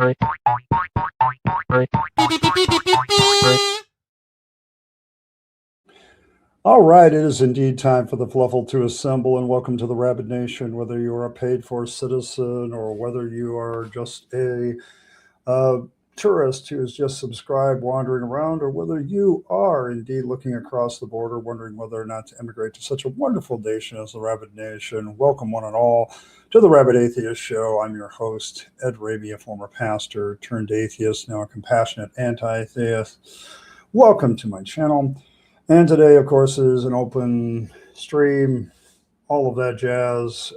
All right, it is indeed time for the Fluffle to assemble, and welcome to the Rabbit Nation. Whether you are a paid-for citizen or whether you are just a tourist who is just subscribed wandering around, or whether you are indeed looking across the border wondering whether or not to immigrate to such a wonderful nation as the Rabbit Nation, welcome one and all to the Rabbit Atheist Show. I'm your host, Ed Raby, a former pastor turned atheist, now a compassionate anti-atheist. Welcome to my channel. And today, of course, is an open stream, all of that jazz.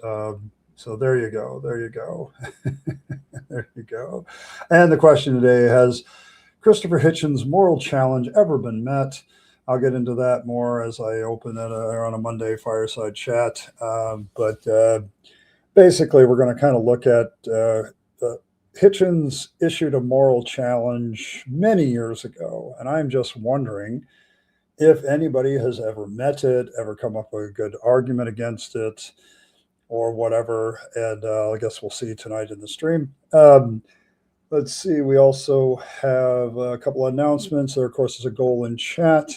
So there you go. There you go. There you go. And the question today, has Christopher Hitchens' moral challenge ever been met? I'll get into that more as I open it on a Monday Fireside Chat. But basically, we're going to kind of look at Hitchens issued a moral challenge many years ago. And I'm just wondering if anybody has ever met it, ever come up with a good argument against it, or whatever. And I guess we'll see tonight in the stream. Let's see. We also have a couple of announcements. There, of course, is a goal in chat.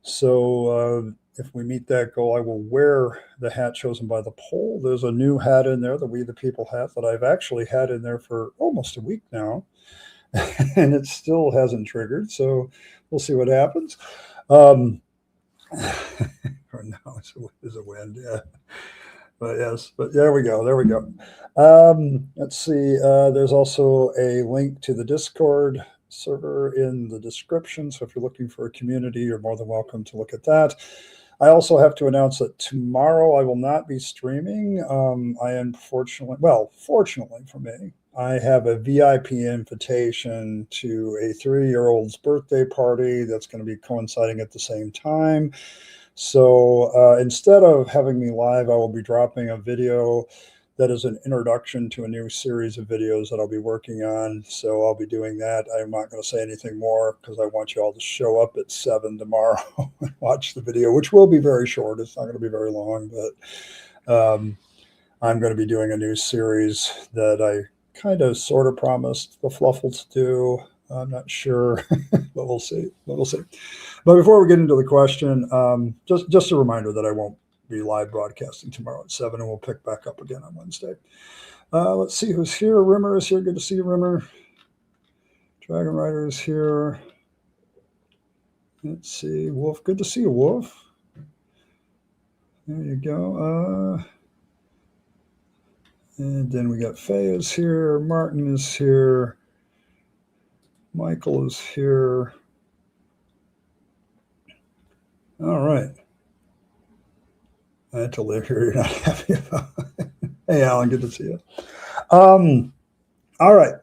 So if we meet that goal, I will wear the hat chosen by the poll. There's a new hat in there, the We the People hat, that I've actually had in there for almost a week now. And it still hasn't triggered. So we'll see what happens. Or now it's a wind, yeah. But yes, but there we go. There we go. Let's see. There's also a link to the Discord server in the description. So if you're looking for a community, you're more than welcome to look at that. I also have to announce that tomorrow I will not be streaming. I unfortunately, well, fortunately for me, I have a VIP invitation to a 3-year-old's birthday party that's going to be coinciding at the same time. So instead of having me live, I will be dropping a video that is an introduction to a new series of videos that I'll be working on. So I'll be doing that. I'm not going to say anything more because I want you all to show up at 7 tomorrow and watch the video, which will be very short. It's not going to be very long, but I'm going to be doing a new series that I kind of sort of promised the Fluffle to do. I'm not sure, but we'll see. We'll see. But before we get into the question, just a reminder that I won't be live broadcasting tomorrow at 7, and we'll pick back up again on Wednesday. Let's see who's here. Rimmer is here. Good to see you, Rimmer. Dragon Rider is here. Let's see. Wolf. Good to see you, Wolf. There you go. And then we got Faye is here. Martin is here. Michael is here. All right. I had to live here. You're not happy about it. Hey, Alan, good to see you. All right.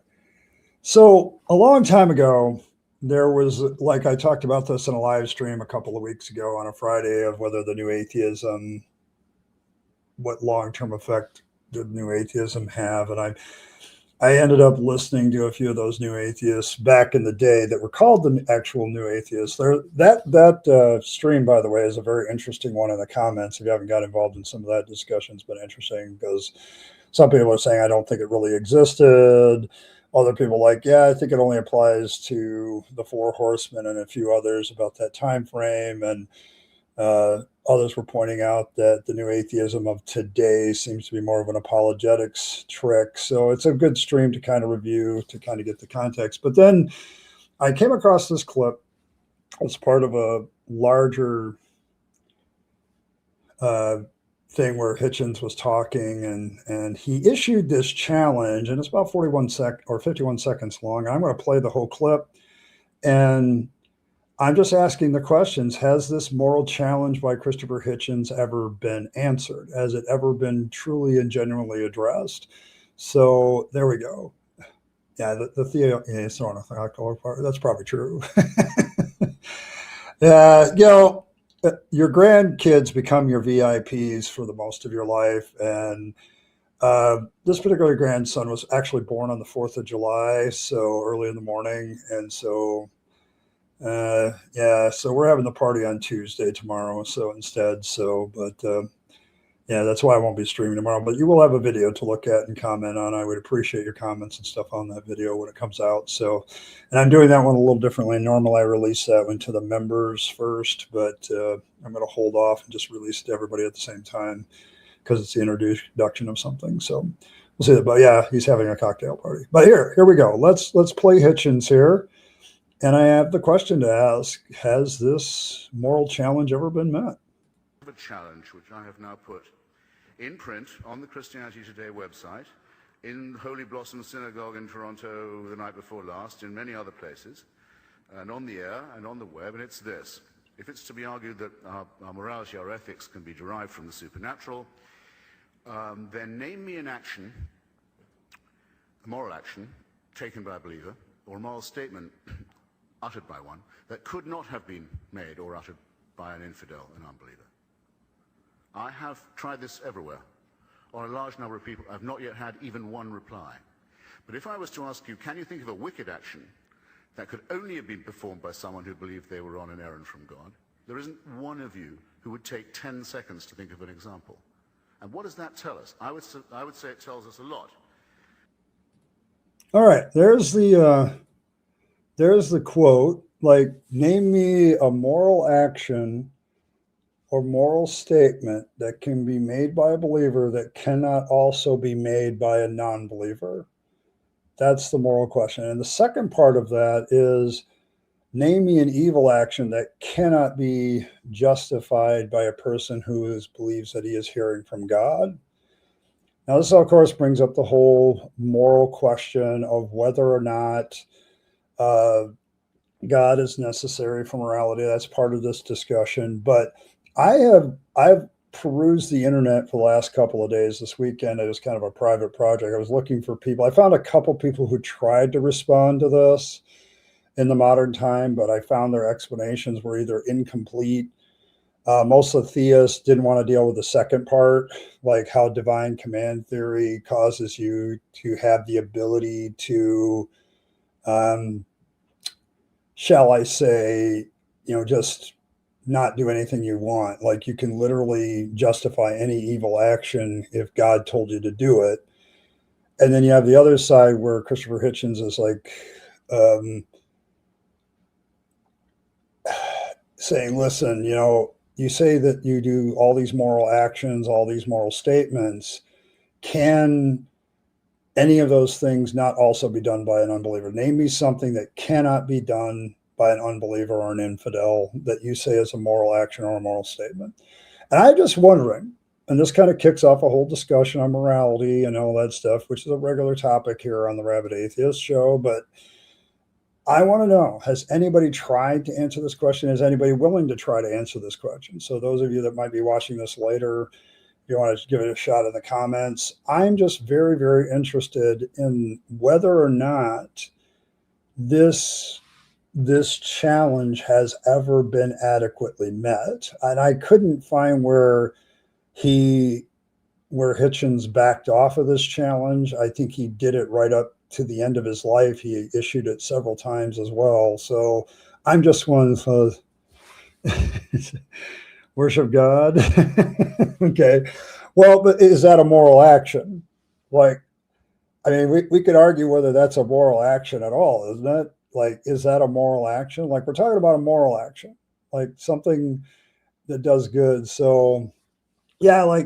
So a long time ago, there was, like I talked about this in a live stream a couple of weeks ago on a Friday, of whether the new atheism, what long-term effect did new atheism have. And I ended up listening to a few of those new atheists back in the day that were called the actual new atheists. That stream, by the way, is a very interesting one in the comments. If you haven't got involved in some of that discussion, it's been interesting because some people are saying, I don't think it really existed. Other people are like, yeah, I think it only applies to the 4 horsemen and a few others about that time frame. And others were pointing out that the new atheism of today seems to be more of an apologetics trick. So it's a good stream to kind of review, to kind of get the context. But then I came across this clip as part of a larger thing where Hitchens was talking, and he issued this challenge, and it's about 51 seconds long. I'm going to play the whole clip, and I'm just asking the questions. Has this moral challenge by Christopher Hitchens ever been answered? Has it ever been truly and genuinely addressed? So there we go. Yeah, the Theo, yeah, it's not a color part. That's probably true. Your grandkids become your VIPs for the most of your life. And this particular grandson was actually born on the 4th of July, so early in the morning. And so so we're having the party on Tuesday tomorrow. So instead, but Yeah, that's why I won't be streaming tomorrow, but you will have a video to look at and comment on. I would appreciate your comments and stuff on that video when it comes out. So, and I'm doing that one a little differently. Normally I release that one to the members first, but I'm going to hold off and just release it to everybody at the same time because it's the introduction of something. So we'll see that. But yeah, he's having a cocktail party. But here we go. Let's play Hitchens here. And I have the question to ask: has this moral challenge ever been met? A challenge which I have now put in print on the Christianity Today website, in Holy Blossom Synagogue in Toronto the night before last, in many other places, and on the air and on the web, and it's this. If it's to be argued that our morality, our ethics can be derived from the supernatural, then name me an action, a moral action, taken by a believer, or a moral statement uttered by one, that could not have been made or uttered by an infidel, an unbeliever. I have tried this everywhere. On a large number of people, I've not yet had even one reply. But if I was to ask you, can you think of a wicked action that could only have been performed by someone who believed they were on an errand from God, there isn't one of you who would take 10 seconds to think of an example. And what does that tell us? I would say it tells us a lot. All right, there's the quote, like, name me a moral action or moral statement that can be made by a believer that cannot also be made by a non-believer. That's the moral question. And the second part of that is, name me an evil action that cannot be justified by a person who believes that he is hearing from God. Now, this, of course, brings up the whole moral question of whether or not God is necessary for morality. That's part of this discussion. But I've perused the internet for the last couple of days. This weekend, it was kind of a private project. I was looking for people. I found a couple people who tried to respond to this in the modern time, but I found their explanations were either incomplete. Most of the theists didn't want to deal with the second part, like how divine command theory causes you to have the ability to, shall I say, just not do anything you want. Like, you can literally justify any evil action if God told you to do it. And then you have the other side where Christopher Hitchens is like, saying, listen, you say that you do all these moral actions, all these moral statements. Can any of those things not also be done by an unbeliever? Name me something that cannot be done by an unbeliever or an infidel that you say is a moral action or a moral statement. And I'm just wondering, and this kind of kicks off a whole discussion on morality and all that stuff, which is a regular topic here on the Rabid Atheist show, but I want to know, has anybody tried to answer this question? Is anybody willing to try to answer this question? So those of you that might be watching this later, if you want to give it a shot in the comments. I'm just very, very interested in whether or not this challenge has ever been adequately met. And I couldn't find where Hitchens backed off of this challenge. I think he did it right up to the end of his life. He issued it several times as well. So I'm just one of worship God. Okay. Well, but is that a moral action? Like, I mean, we could argue whether that's a moral action at all, isn't it? Like, is that a moral action? Like, we're talking about a moral action, like something that does good. So I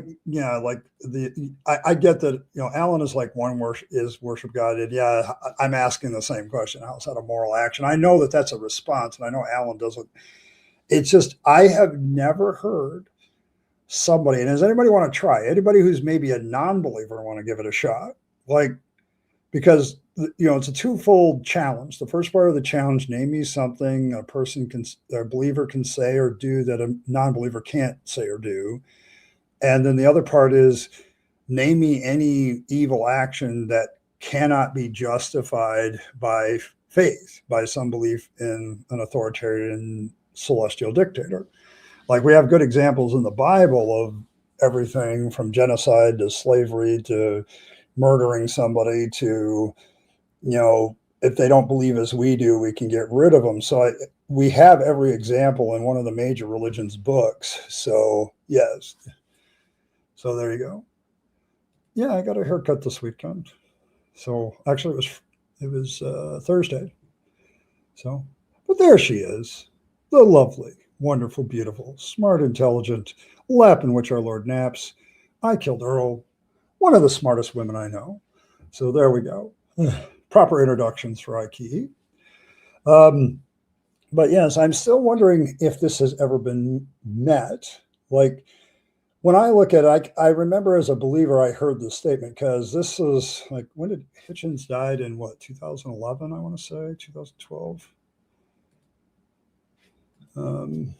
get that, Alan is like, one is worship God. And yeah, I'm asking the same question. How's that a moral action? I know that that's a response, and I know Alan doesn't. It's just, I have never heard somebody, and does anybody want to try? Anybody who's maybe a non-believer want to give it a shot? Like, because, it's a twofold challenge. The first part of the challenge, name me something a believer can say or do that a non-believer can't say or do. And then the other part is, name me any evil action that cannot be justified by faith, by some belief in an authoritarian celestial dictator. Like, we have good examples in the Bible of everything from genocide to slavery to murdering somebody to, if they don't believe as we do, we can get rid of them. So we have every example in one of the major religions' books. So yes. So there you go. Yeah, I got a haircut this weekend. So actually, it was Thursday. So, but there she is, the lovely, wonderful, beautiful, smart, intelligent lap in which our Lord naps. I killed Earl, one of the smartest women I know. So there we go. Proper introductions for Ikea. Um, but yes, I'm still wondering if this has ever been met. Like when I look at it, I remember as a believer, I heard this statement because this is like, when did Hitchens died in what, 2011, I want to say, 2012? Um,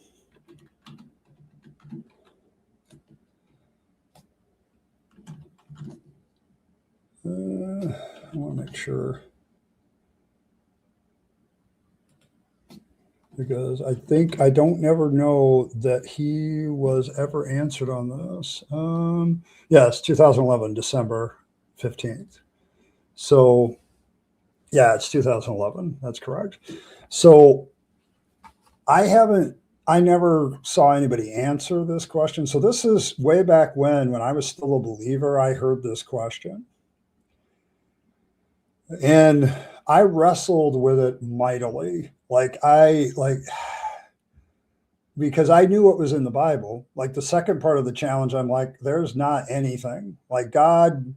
I want to make sure because I don't never know that he was ever answered on this. Yes, 2011, December 15th. So yeah, it's 2011. That's correct. So I never saw anybody answer this question. So this is way back when I was still a believer, I heard this question. And I wrestled with it mightily. Because I knew what was in the Bible. Like the second part of the challenge, I'm like, there's not anything. Like God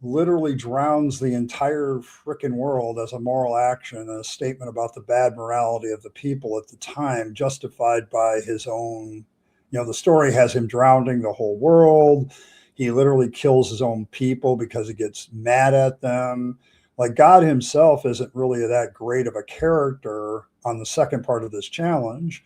literally drowns the entire freaking world as a moral action, a statement about the bad morality of the people at the time, justified by his own. The story has him drowning the whole world. He literally kills his own people because he gets mad at them. Like God himself isn't really that great of a character on the second part of this challenge.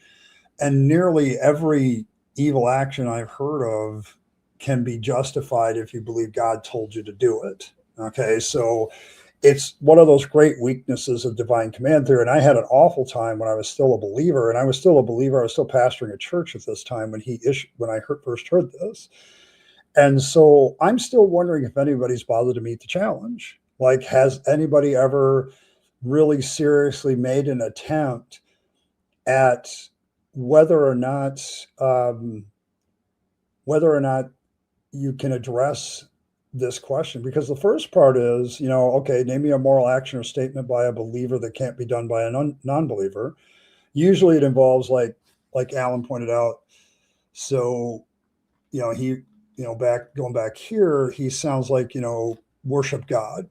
And nearly every evil action I've heard of can be justified if you believe God told you to do it. Okay, so it's one of those great weaknesses of divine command theory. And I had an awful time when I was still a believer, and I was still a believer. I was still pastoring a church at this time when I first heard this. And so I'm still wondering if anybody's bothered to meet the challenge. Like, has anybody ever really seriously made an attempt at whether or not um, whether or not you can address this question? Because the first part is, okay, name me a moral action or statement by a believer that can't be done by a non-believer. Usually it involves like Alan pointed out. So, he, going back here, he sounds like, worship God,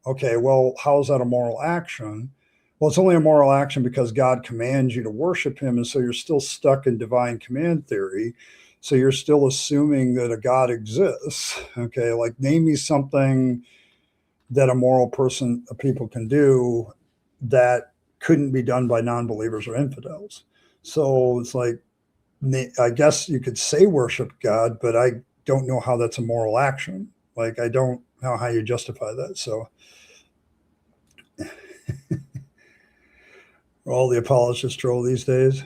okay, well, how is that a moral action? Well, it's only a moral action because God commands you to worship him. And so you're still stuck in divine command theory. So you're still assuming that a God exists. Okay. Like name me something that a moral people can do that couldn't be done by non-believers or infidels. So it's like, I guess you could say worship God, but I don't know how that's a moral action. Like, I don't know how you justify that. So all the apologists troll these days.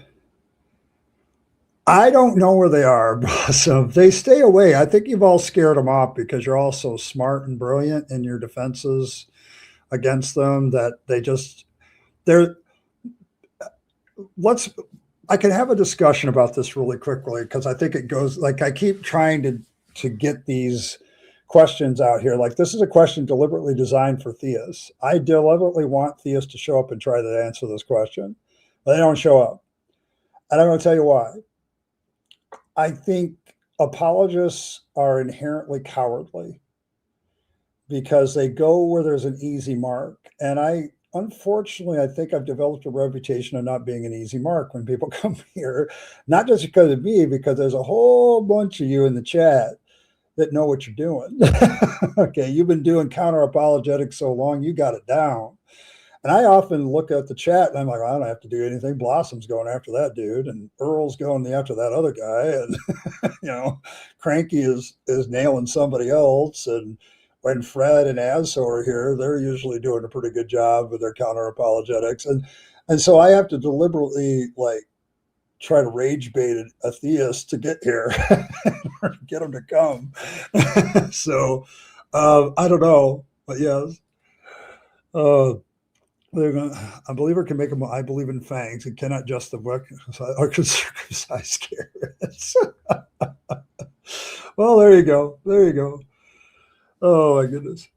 I don't know where they are, so they stay away. I think you've all scared them off because you're all so smart and brilliant in your defenses against them that they're. I can have a discussion about this really quickly because I think it goes like I keep trying to get these questions out here. Like this is a question deliberately designed for theists. I deliberately want theists to show up and try to answer this question. But they don't show up. And I'm going to tell you why. I think apologists are inherently cowardly because they go where there's an easy mark. And unfortunately, I think I've developed a reputation of not being an easy mark when people come here, not just because of me, because there's a whole bunch of you in the chat that know what you're doing. Okay, you've been doing counter apologetics so long, you got it down. And I often look at the chat and I'm like, I don't have to do anything. Blossom's going after that dude, and Earl's going after that other guy, and Cranky is nailing somebody else. And when Fred and Azzo are here, they're usually doing a pretty good job with their counter apologetics. And so I have to deliberately try to rage bait a theist to get here or get them to come. So I don't know, but yes. A believer can make them. I believe in fangs and cannot justify or circumcise carrots. Well, there you go. There you go. Oh my goodness.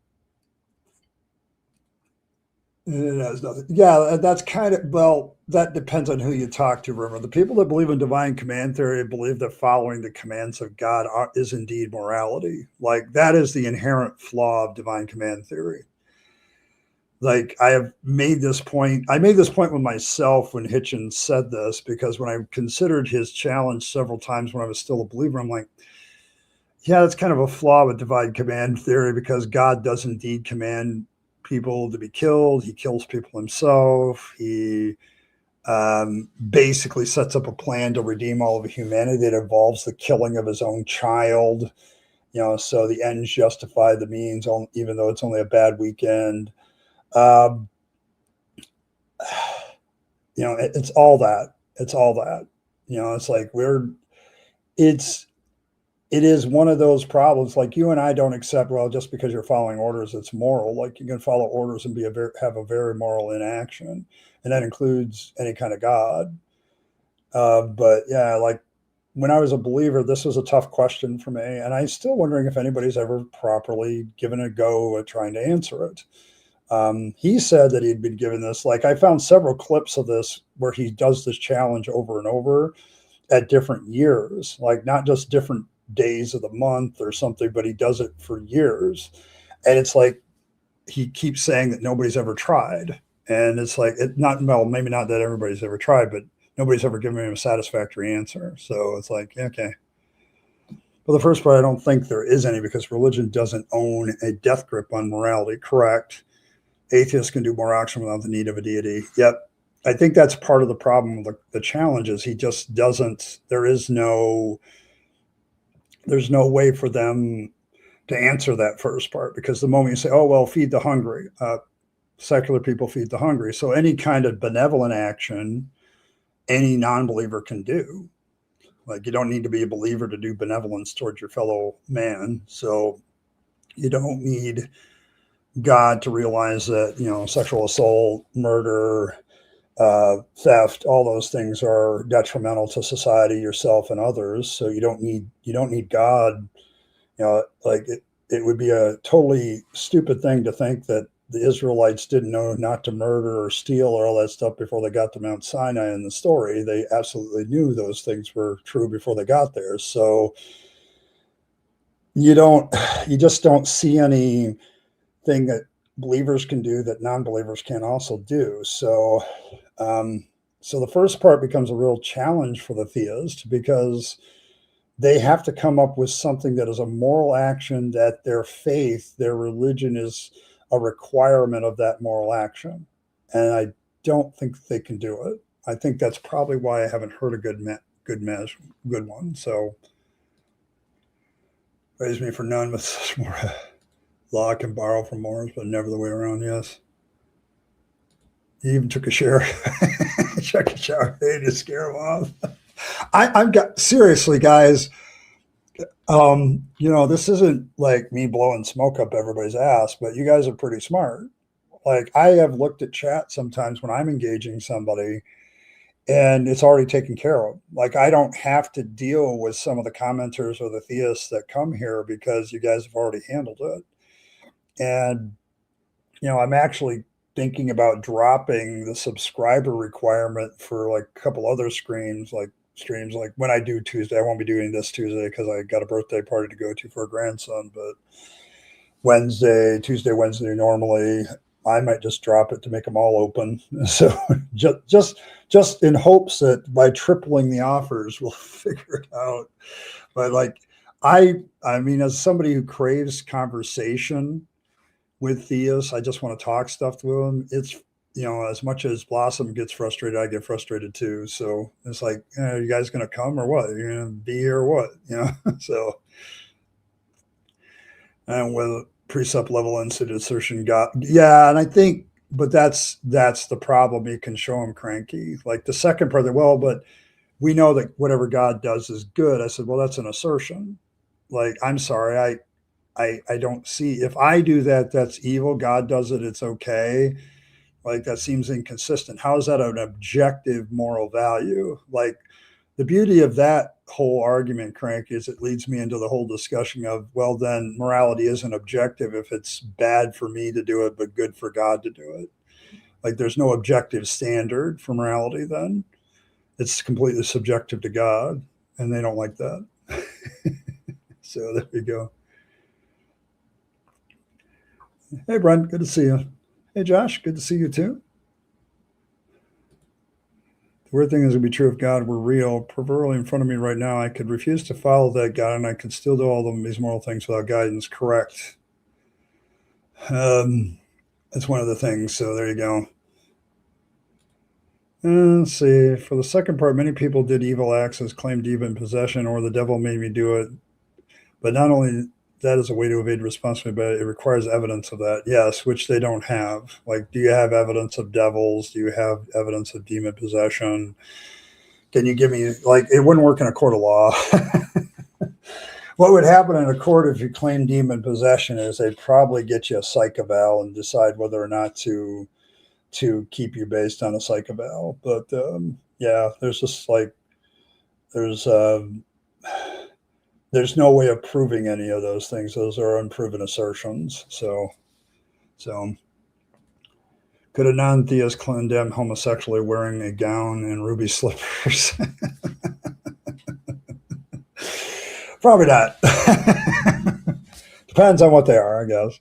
It has nothing. Yeah, that's kind of, well, that depends on who you talk to. Remember, the people that believe in divine command theory believe that following the commands of God is indeed morality. Like, that is the inherent flaw of divine command theory. Like, I made this point with myself when Hitchens said this, because when I considered his challenge several times when I was still a believer, I'm like, yeah, that's kind of a flaw with divine command theory, because God does indeed command people to be killed. He kills people himself. He basically sets up a plan to redeem all of humanity that involves the killing of his own child. So the ends justify the means, even though it's only a bad weekend. Um, it's all that. It's all that. It's like it's it is one of those problems. Like, you and I don't accept, well, just because you're following orders, it's moral. Like, you can follow orders and have a very moral inaction, and that includes any kind of God. But yeah, like, when I was a believer, this was a tough question for me, and I'm still wondering if anybody's ever properly given a go at trying to answer it. He said that he'd been given this. Like, I found several clips of this where he does this challenge over and over at different years, like not just different days of the month or something, but he does it for years. And it's like he keeps saying that nobody's ever tried. And it's like, well, maybe not that everybody's ever tried, but nobody's ever given him a satisfactory answer. So it's like, okay. For the first part, I don't think there is any, because religion doesn't own a death grip on morality. Correct. Atheists can do more action without the need of a deity. Yep. I think that's part of the problem with the challenge is he just doesn't, there's no way for them to answer that first part, because the moment you say, oh, well, feed the hungry, secular people feed the hungry. So any kind of benevolent action, any non-believer can do. Like, you don't need to be a believer to do benevolence towards your fellow man. So you don't need God to realize that, sexual assault, murder, theft, all those things are detrimental to society, yourself, and others. So you don't need God. Like, it would be a totally stupid thing to think that the Israelites didn't know not to murder or steal or all that stuff before they got to Mount Sinai in the story. They absolutely knew those things were true before they got there. So you just don't see anything that believers can do that non-believers can also do. So the first part becomes a real challenge for the theist, because they have to come up with something that is a moral action, that their faith, their religion is a requirement of that moral action. And I don't think they can do it. I think that's probably why I haven't heard a good one. So praise me for none, but such more law can borrow from Morris, but never the way around. Yes. He even took a share. Check a shower to scare him off. I've got, seriously, guys. This isn't like me blowing smoke up everybody's ass, but you guys are pretty smart. Like, I have looked at chat sometimes when I'm engaging somebody, and it's already taken care of. Like, I don't have to deal with some of the commenters or the theists that come here, because you guys have already handled it. And, I'm actually thinking about dropping the subscriber requirement for like a couple other streams. Like when I do Tuesday, I won't be doing this Tuesday because I got a birthday party to go to for a grandson, but Tuesday, Wednesday, normally I might just drop it to make them all open. So just in hopes that by tripling the offers, we'll figure it out. But like, I mean, as somebody who craves conversation with theists, I just want to talk stuff to them. It's, as much as Blossom gets frustrated, I get frustrated too. So it's like, are you guys going to come or what? You're going to be here or what? So, and with precept level instant assertion yeah. And I think, but that's the problem. You can show them cranky. Like the second part, well, but we know that whatever God does is good. I said, well, that's an assertion. Like, I'm sorry. I don't see, if I do that, that's evil. God does it, it's okay. Like, that seems inconsistent. How is that an objective moral value? Like, the beauty of that whole argument, Crank, is it leads me into the whole discussion of, well, then morality isn't objective if it's bad for me to do it, but good for God to do it. Like there's no objective standard for morality then. It's completely subjective to God, and they don't like that. So there you go. Hey, Brent, good to see you. Hey, Josh, good to see you too. The weird thing is, it would be true if God were real. Proverbially in front of me right now, I could refuse to follow that God, and I could still do all of these moral things without guidance. Correct. That's one of the things. So there you go. Let's see. For the second part, many people did evil acts as claimed demon possession, or the devil made me do it. But not only that is a way to evade responsibility, but it requires evidence of that. Yes, which they don't have. Like, do you have evidence of devils? Do you have evidence of demon possession? Can you give me, like, it wouldn't work in a court of law. What would happen in a court if you claim demon possession is they'd probably get you a psych eval and decide whether or not to keep you based on a psych eval. But yeah, there's just like there's no way of proving any of those things. Those are unproven assertions. So could a non-theist condemn homosexually wearing a gown and ruby slippers? Probably not. Depends on what they are, I guess.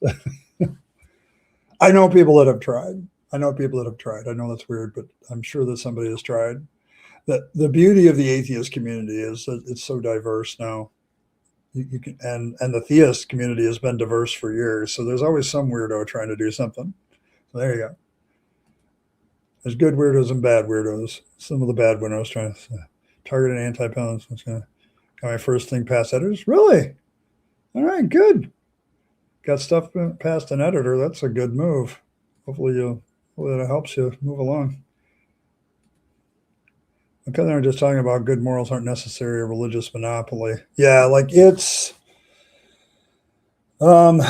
I know people that have tried. I know that's weird, but I'm sure that somebody has tried. The beauty of the atheist community is that it's so diverse now. You can, and the theist community has been diverse for years. So there's always some weirdo trying to do something. So there you go. There's good weirdos and bad weirdos. Some of the bad weirdos trying to target an anti-balance. Got my first thing past editors. Really? All right, good. Got stuff past an editor. That's a good move. Hopefully that helps you move along. Okay, they're just talking about good morals aren't necessary, a religious monopoly. Yeah, like it's the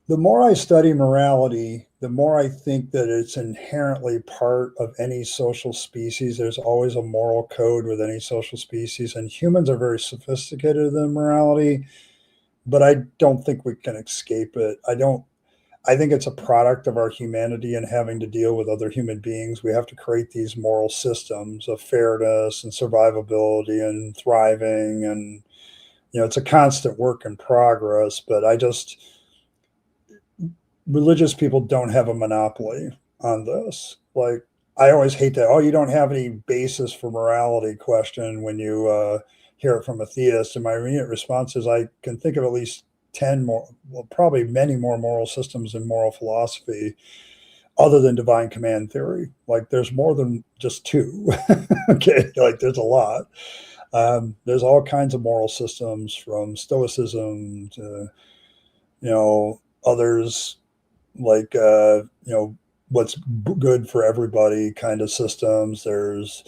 more I study morality, the more I think that it's inherently part of any social species. There's always a moral code with any social species, and humans are very sophisticated in morality, but I don't think we can escape it. I think it's a product of our humanity and having to deal with other human beings. We have to create these moral systems of fairness and survivability and thriving. And, it's a constant work in progress, but religious people don't have a monopoly on this. Like, I always hate that. Oh, you don't have any basis for morality question when you hear it from a theist. And my immediate response is I can think of at least 10 more, well, probably many more moral systems in moral philosophy other than divine command theory. Like there's more than just two. Okay. Like there's a lot. There's all kinds of moral systems from stoicism to, others like, what's good for everybody kind of systems. There's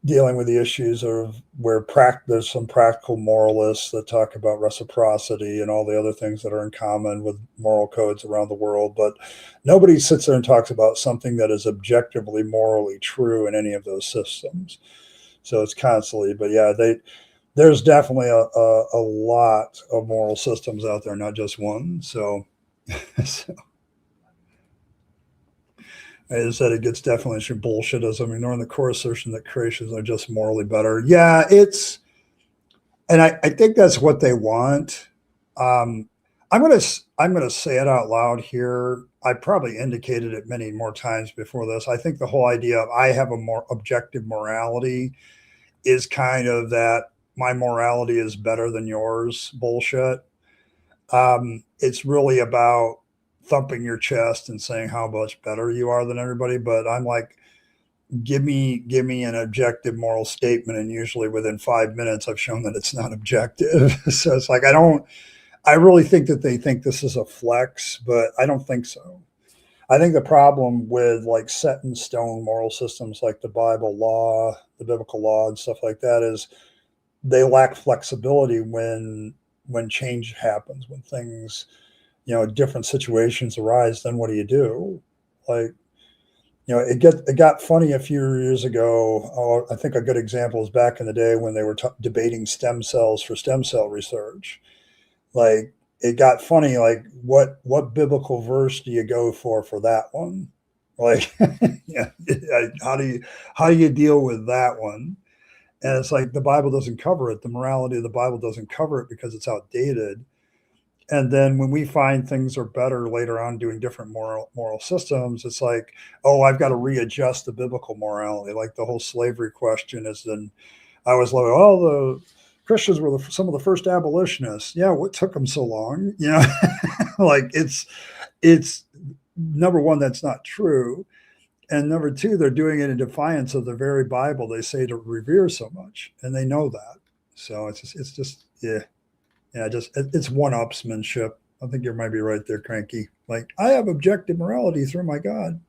dealing with the issues of where there's some practical moralists that talk about reciprocity and all the other things that are in common with moral codes around the world. But nobody sits there and talks about something that is objectively morally true in any of those systems. So it's constantly, but yeah, there's definitely a lot of moral systems out there, not just one. So is that it gets definitely some bullshitism, ignoring the core assertion that creations are just morally better. Yeah, and I think that's what they want. I'm gonna say it out loud here. I probably indicated it many more times before this. I think the whole idea of I have a more objective morality is kind of that my morality is better than yours bullshit. It's really about thumping your chest and saying how much better you are than everybody. But I'm like, give me an objective moral statement. And usually within 5 minutes, I've shown that it's not objective. So it's like, I really think that they think this is a flex, but I don't think so. I think the problem with like set in stone moral systems like the Bible law, the biblical law and stuff like that is they lack flexibility when change happens, when things, different situations arise. Then what do? Like, it got funny a few years ago. Oh, I think a good example is back in the day when they were debating stem cells for stem cell research. Like, it got funny. Like, what biblical verse do you go for that one? Like, yeah, how do you deal with that one? And it's like the Bible doesn't cover it. The morality of the Bible doesn't cover it because it's outdated. And then when we find things are better later on doing different moral systems, it's like, oh, I've got to readjust the biblical morality. Like the whole slavery question is. Then I was like, oh, the Christians were some of the first abolitionists. Yeah, what took them so long? Like it's number one, that's not true. And number two, they're doing it in defiance of the very Bible they say to revere so much, and they know that. So it's just it's one-upsmanship. I think you might be right there, Cranky. Like, I have objective morality through my God.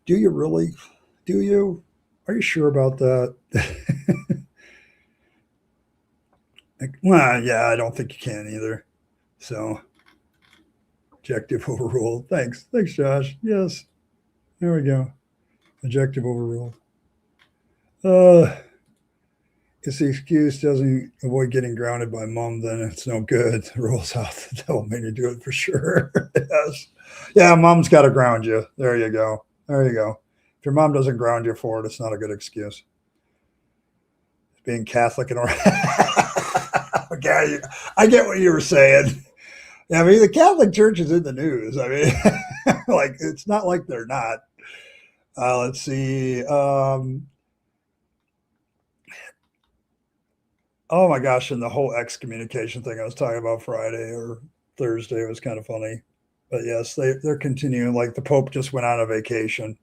Do you really? Do you? Are you sure about that? Well, yeah, I don't think you can either. So, objective overruled. Thanks, Josh. Yes, there we go. Objective overruled. If the excuse doesn't avoid getting grounded by mom, then it's no good. The rules out. The devil made you do it for sure. Yes. Yeah, mom's got to ground you. There you go. There you go. If your mom doesn't ground you for it, it's not a good excuse. Being Catholic and okay, I get what you were saying. Yeah, I mean, the Catholic Church is in the news. I mean, like, it's not like they're not. Let's see. Oh my gosh, and the whole excommunication thing I was talking about Friday or Thursday was kind of funny. But yes, they're continuing. Like, the Pope just went on a vacation.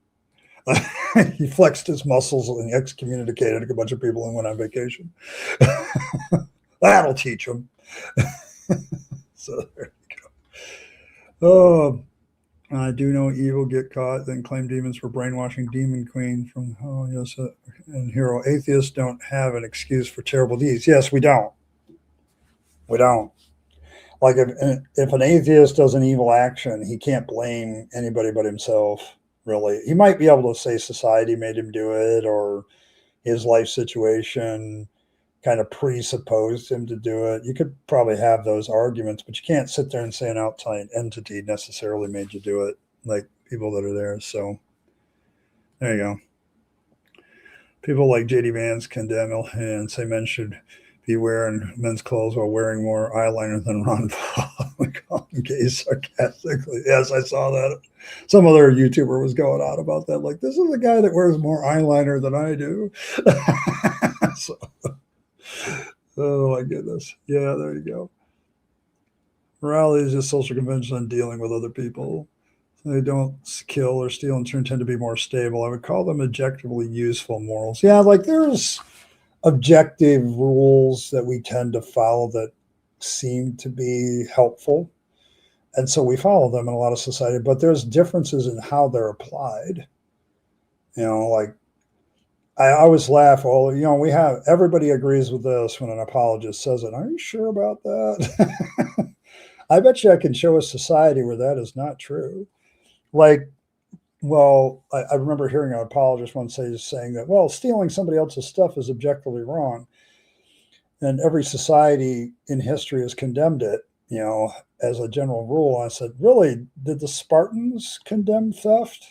He flexed his muscles and excommunicated a bunch of people and went on vacation. That'll teach them. So there you go. Oh, I do know evil get caught, then claim demons for brainwashing Demon Queen from, oh, yes, and Hero. Atheists don't have an excuse for terrible deeds. Yes, we don't. We don't. Like, if an atheist does an evil action, he can't blame anybody but himself, really. He might be able to say society made him do it, or his life situation kind of presupposed him to do it. You could probably have those arguments, but you can't sit there and say an outside entity necessarily made you do it, like people that are there. So there you go. People like JD Vance condemn and say men should be wearing men's clothes while wearing more eyeliner than Ron Paul. Calling gays sarcastically. Yes, I saw that. Some other YouTuber was going on about that. Like, this is a guy that wears more eyeliner than I do. So, oh my goodness. Yeah, there you go. Morality is just social convention and dealing with other people. They don't kill or steal and tend to be more stable. I would call them objectively useful morals. Yeah, like, there's objective rules that we tend to follow that seem to be helpful. And so we follow them in a lot of society, but there's differences in how they're applied. Like, I always laugh. Well, we have, everybody agrees with this when an apologist says it. Are you sure about that? I bet you I can show a society where that is not true. Like, well, I remember hearing an apologist once saying that, well, stealing somebody else's stuff is objectively wrong. And every society in history has condemned it, as a general rule. I said, really, did the Spartans condemn theft?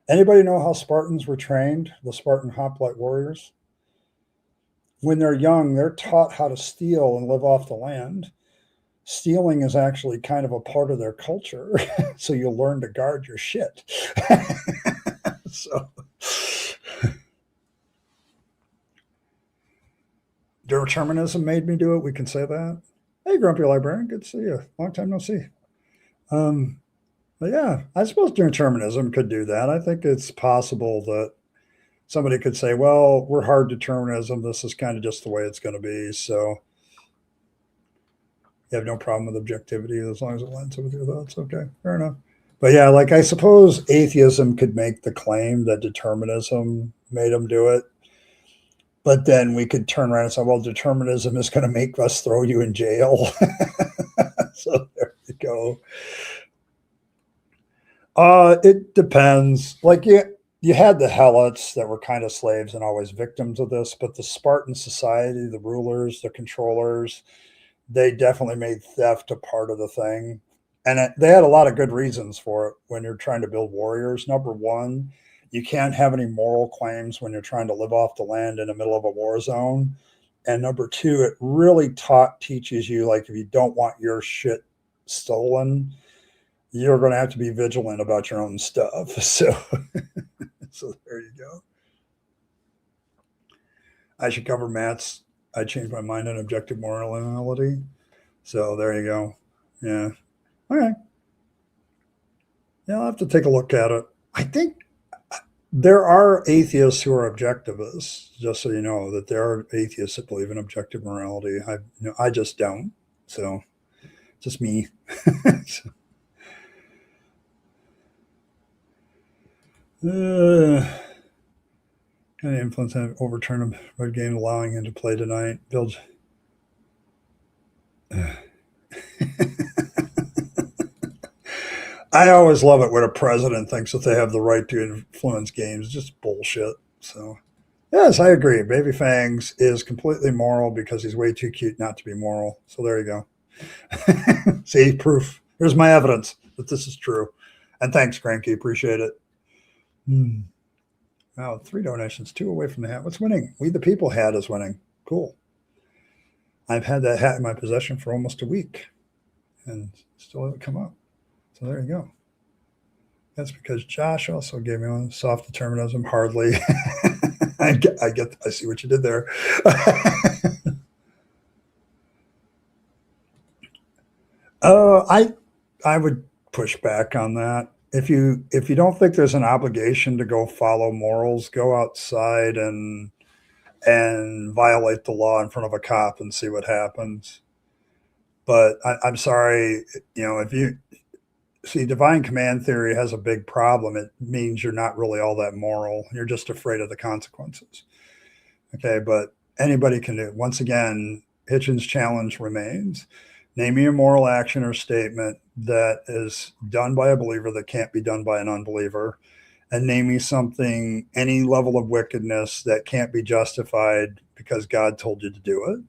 Anybody know how Spartans were trained, the Spartan hoplite warriors? When they're young, they're taught how to steal and live off the land. Stealing is actually kind of a part of their culture. So you'll learn to guard your shit. So determinism made me do it. We can say that. Hey, Grumpy Librarian, good to see you. Long time no see. But yeah, I suppose determinism could do that. I think it's possible that somebody could say, well, we're hard determinism. This is kind of just the way it's going to be. So you have no problem with objectivity as long as it lines up with your thoughts. Okay, fair enough. But yeah, like, I suppose atheism could make the claim that determinism made them do it. But then we could turn around and say, well, determinism is going to make us throw you in jail. So there you go. It depends. Like you had the helots that were kind of slaves and always victims of this, but the Spartan society, the rulers, the controllers, they definitely made theft a part of the thing. And they had a lot of good reasons for it when you're trying to build warriors. Number one, you can't have any moral claims when you're trying to live off the land in the middle of a war zone. And number two, it really teaches you, like, if you don't want your shit stolen, you're going to have to be vigilant about your own stuff. So, so there you go. I should cover Matt's. I changed my mind on objective morality. So there you go. Yeah. Okay. Yeah, I'll have to take a look at it. I think there are atheists who are objectivists, just so you know, that there are atheists that believe in objective morality. I just don't. So, just me. So, kind of influence and overturn a red game, allowing him to play tonight. Builds. I always love it when a president thinks that they have the right to influence games. It's just bullshit. So, yes, I agree. Baby Fangs is completely moral because he's way too cute not to be moral. So there you go. See, proof. Here's my evidence that this is true. And thanks, Cranky. Appreciate it. Wow, 3 donations, 2 away from the hat. What's winning? We the People hat is winning. Cool. I've had that hat in my possession for almost a week and still haven't come up. So there you go. That's because Josh also gave me one. Soft determinism, hardly. I see what you did there. I would push back on that. If you don't think there's an obligation to go follow morals, go outside and violate the law in front of a cop and see what happens. But I'm sorry, if you see, divine command theory has a big problem. It means you're not really all that moral. You're just afraid of the consequences. Okay, but anybody can do it. Once again, Hitchens' challenge remains. Name me a moral action or statement that is done by a believer that can't be done by an unbeliever. And name me something, any level of wickedness that can't be justified because God told you to do it.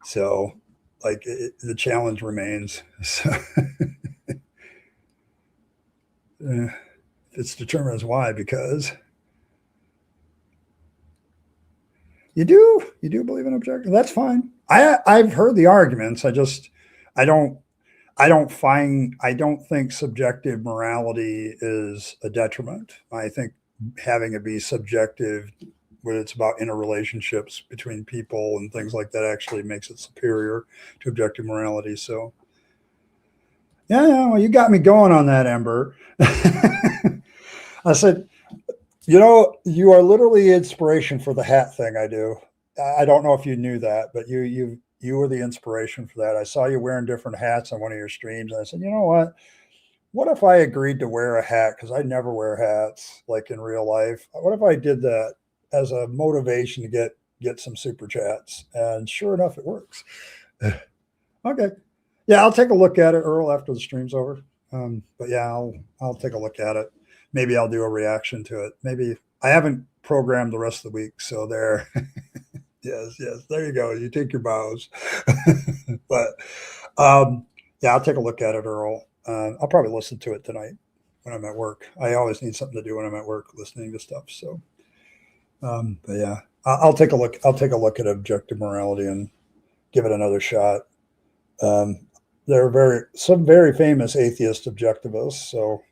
So, like, the challenge remains. So, it's determined as why, because you do believe in objective. That's fine. I've heard the arguments. I don't think subjective morality is a detriment. I think having it be subjective when it's about interrelationships between people and things like that actually makes it superior to objective morality. So yeah, well, you got me going on that, Ember. I said, you are literally inspiration for the hat thing I do. I don't know if you knew that, but you were the inspiration for that. I saw you wearing different hats on one of your streams, and I said, you know what? What if I agreed to wear a hat? Because I never wear hats like in real life. What if I did that as a motivation to get some super chats? And sure enough, it works. Okay. Yeah, I'll take a look at it, Earl, after the stream's over. But yeah, I'll take a look at it. Maybe I'll do a reaction to it. Maybe I haven't programmed the rest of the week, so there. yes, there you go. You take your bows. But yeah, I'll take a look at it, Earl. I'll probably listen to it tonight when I'm at work. I always need something to do when I'm at work, listening to stuff. So, but yeah, I'll take a look. I'll take a look at objective morality and give it another shot. There are some very famous atheist objectivists. So,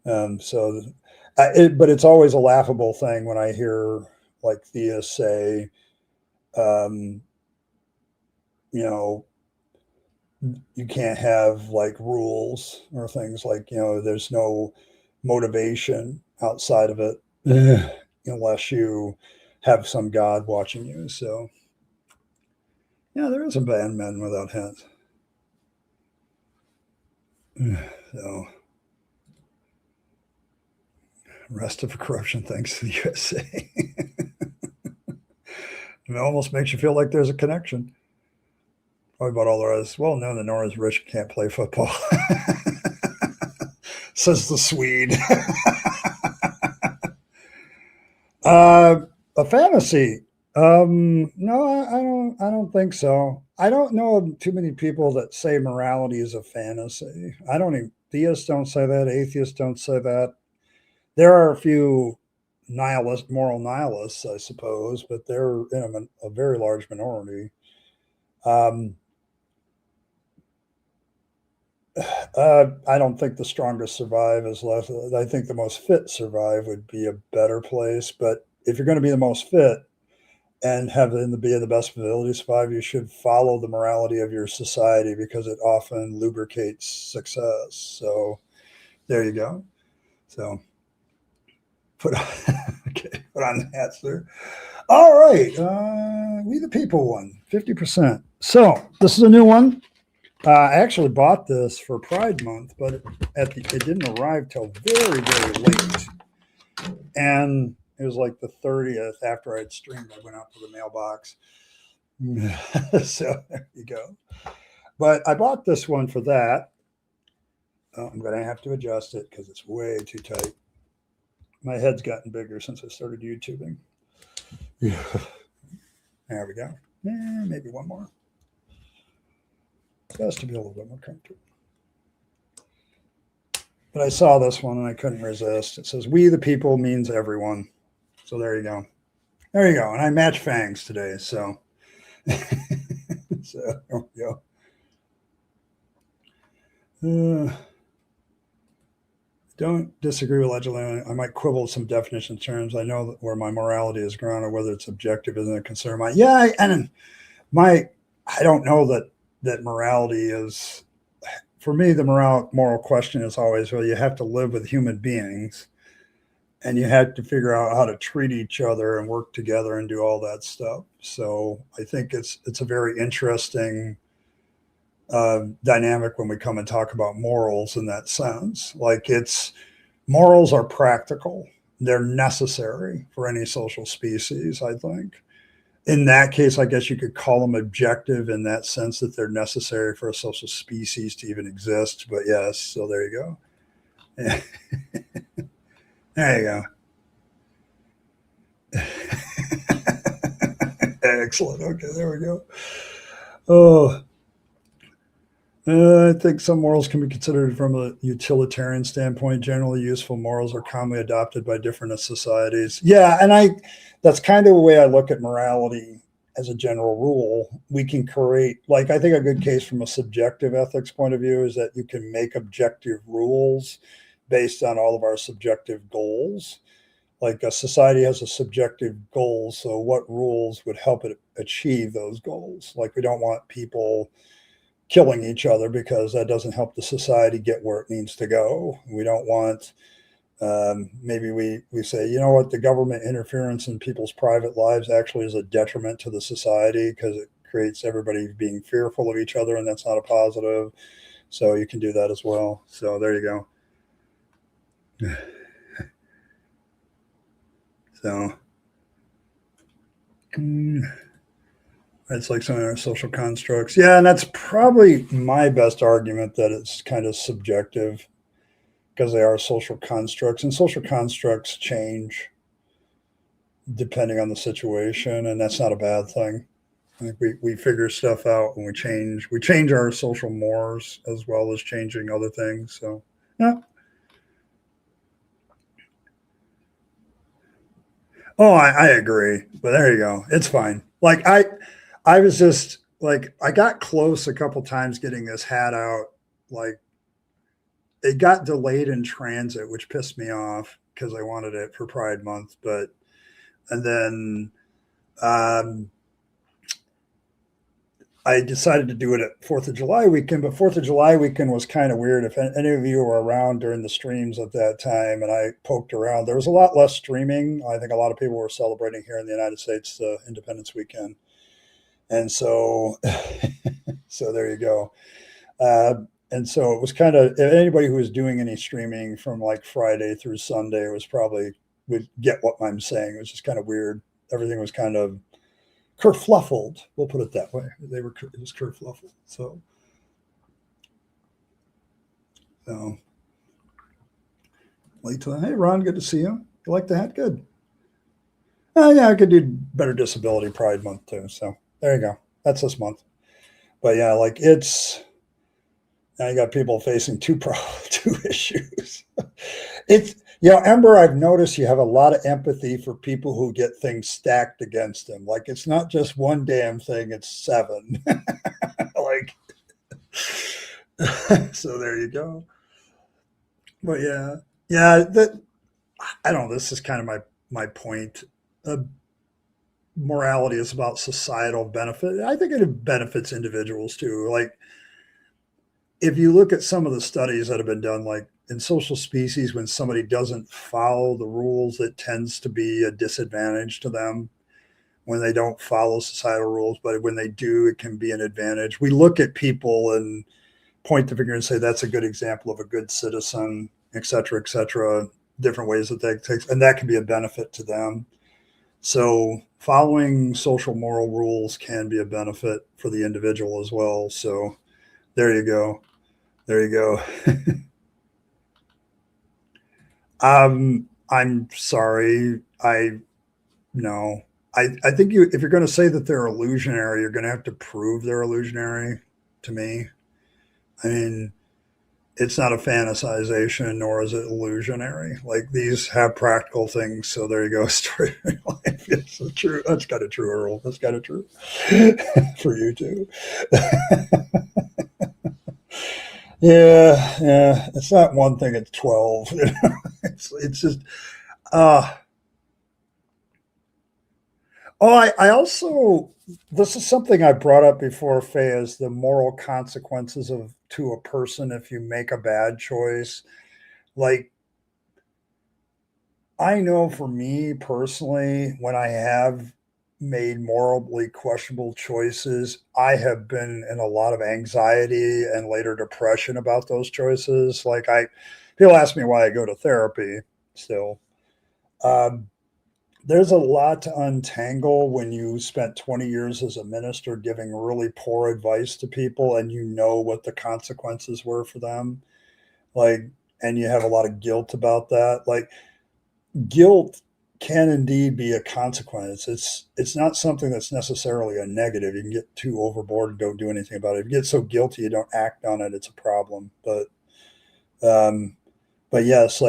but it's always a laughable thing when I hear like theists say, you can't have like rules or things like, there's no motivation outside of it unless you have some God watching you. So, yeah, there is a band Men Without Hats. So, rest of corruption thanks to the USA. It almost makes you feel like there's a connection. Probably about all there is. Well, no, the Nora's rich, can't play football. says the Swede. A fantasy. No, I don't think so. I don't know of too many people that say morality is a fantasy. I don't even, theists don't say that. Atheists don't say that. There are a few moral nihilists, I suppose, but they're in a very large minority. Um, I don't think the strongest survive is less. I think the most fit survive would be a better place. But if you're going to be the most fit and have them to be in the best ability to survive, you should follow the morality of your society because it often lubricates success. So there you go. So put okay, put on the hats there. All right, we the people won 50%. So this is a new one. I actually bought this for Pride Month, but it didn't arrive till very, very late. And it was like the 30th after I'd streamed. I went out to the mailbox. So there you go. But I bought this one for that. I'm going to have to adjust it because it's way too tight. My head's gotten bigger since I started YouTubing. There we go. Maybe one more. It has to be a little bit more comfortable. But I saw this one and I couldn't resist. It says, "We the people" means everyone. So there you go. There you go. And I match fangs today. So, so there we go. Don't disagree with allegedly. I might quibble with some definition terms. I know that where my morality is grounded, whether it's objective isn't a concern of mine. Yeah, I don't know that morality is, for me, the moral question is always, well, you have to live with human beings and you have to figure out how to treat each other and work together and do all that stuff. So I think it's a very interesting dynamic when we come and talk about morals in that sense. Like morals are practical. They're necessary for any social species, I think. In that case, I guess you could call them objective in that sense that they're necessary for a social species to even exist. But yes, so there you go. Yeah. There you go. Excellent. Okay, there we go. Oh, I think some morals can be considered from a utilitarian standpoint. Generally useful morals are commonly adopted by different societies. Yeah, and that's kind of the way I look at morality as a general rule. We can create, like, I think a good case from a subjective ethics point of view is that you can make objective rules based on all of our subjective goals. Like a society has a subjective goal, so what rules would help it achieve those goals? Like we don't want people killing each other because that doesn't help the society get where it needs to go. We don't want, maybe we say, you know what, the government interference in people's private lives actually is a detriment to the society because it creates everybody being fearful of each other, and that's not a positive. So you can do that as well. So there you go. So it's like some of our social constructs. Yeah, and that's probably my best argument that it's kind of subjective because they are social constructs, and social constructs change depending on the situation, and that's not a bad thing. I think we figure stuff out and we change our social mores as well as changing other things. So yeah. Oh, I agree. But there you go. It's fine. Like I was just like I got close a couple times getting this hat out. Like it got delayed in transit, which pissed me off because I wanted it for Pride Month. But and then I decided to do it at 4th of July weekend, but 4th of July weekend was kind of weird. If any of you were around during the streams at that time and I poked around, there was a lot less streaming. I think a lot of people were celebrating here in the United States Independence Weekend. And so, so there you go. And so it was kind of, anybody who was doing any streaming from like Friday through Sunday was probably would get what I'm saying. It was just kind of weird. Everything was kind of kerfluffled. We'll put it that way. It was kerfluffled. So Late to hey, Ron, good to see you. You like the hat? Good. Yeah, I could do better Disability Pride Month too. So there you go. That's this month. But yeah, like it's now you got people facing two issues. It's Ember, I've noticed you have a lot of empathy for people who get things stacked against them. Like it's not just one damn thing, it's seven. Like so there you go. But yeah, that I don't know. This is kind of my point. Uh, Morality is about societal benefit. I think it benefits individuals too. Like if you look at some of the studies that have been done, like in social species, when somebody doesn't follow the rules, it tends to be a disadvantage to them when they don't follow societal rules. But when they do, it can be an advantage. We look at people and point the finger and say that's a good example of a good citizen, et cetera, different ways that takes, and that can be a benefit to them. So following social moral rules can be a benefit for the individual as well. So there you go. There you go. I'm sorry. I no. I think if you're going to say that they're illusionary, you're going to have to prove they're illusionary to me. I mean, it's not a fantasization nor is it illusionary. Like these have practical things. So there you go. Story of life. It's true. That's kind of true, Earl. That's kind of true for you too. Yeah. It's not one thing. It's 12. It's just. Uh, I also this is something I brought up before, Faye, is the moral consequences of to a person if you make a bad choice. Like I know for me personally, when I have made morally questionable choices, I have been in a lot of anxiety and later depression about those choices. People ask me why I go to therapy still. Um, there's a lot to untangle when you spent 20 years as a minister giving really poor advice to people and you know what the consequences were for them. Like, and you have a lot of guilt about that. Like, guilt can indeed be a consequence. It's not something that's necessarily a negative. You can get too overboard and don't do anything about it. If you get so guilty you don't act on it, it's a problem. Um, but yes,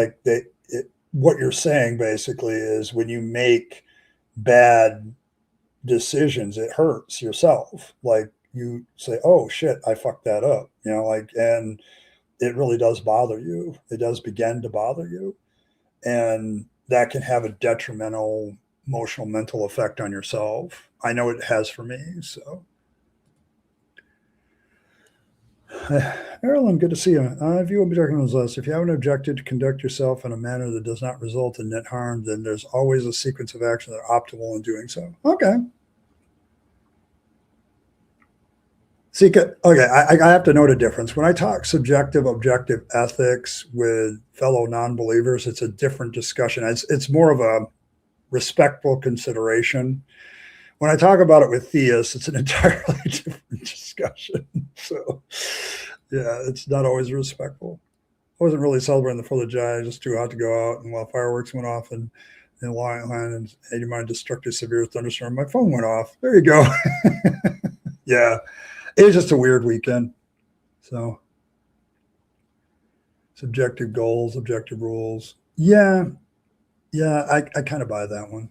what you're saying basically is when you make bad decisions, it hurts yourself. Like you say, "Oh shit, I fucked that up," and it really does bother you. It does begin to bother you, and that can have a detrimental emotional mental effect on yourself. I know it has for me. So Earl, good to see you. If you will be talking on this list, if you haven't objected to conduct yourself in a manner that does not result in net harm, then there's always a sequence of action that are optimal in doing so. Okay. See, okay, I have to note a difference. When I talk subjective, objective ethics with fellow non-believers, it's a different discussion. It's more of a respectful consideration. When I talk about it with theists, it's an entirely different discussion. So, yeah, it's not always respectful. I wasn't really celebrating the 4th of July. Just too hot to go out. And while fireworks went off in Long Island and 80 mile destructive severe thunderstorm, my phone went off. There you go. Yeah, it was just a weird weekend. So, subjective goals, objective rules. Yeah, I kind of buy that one.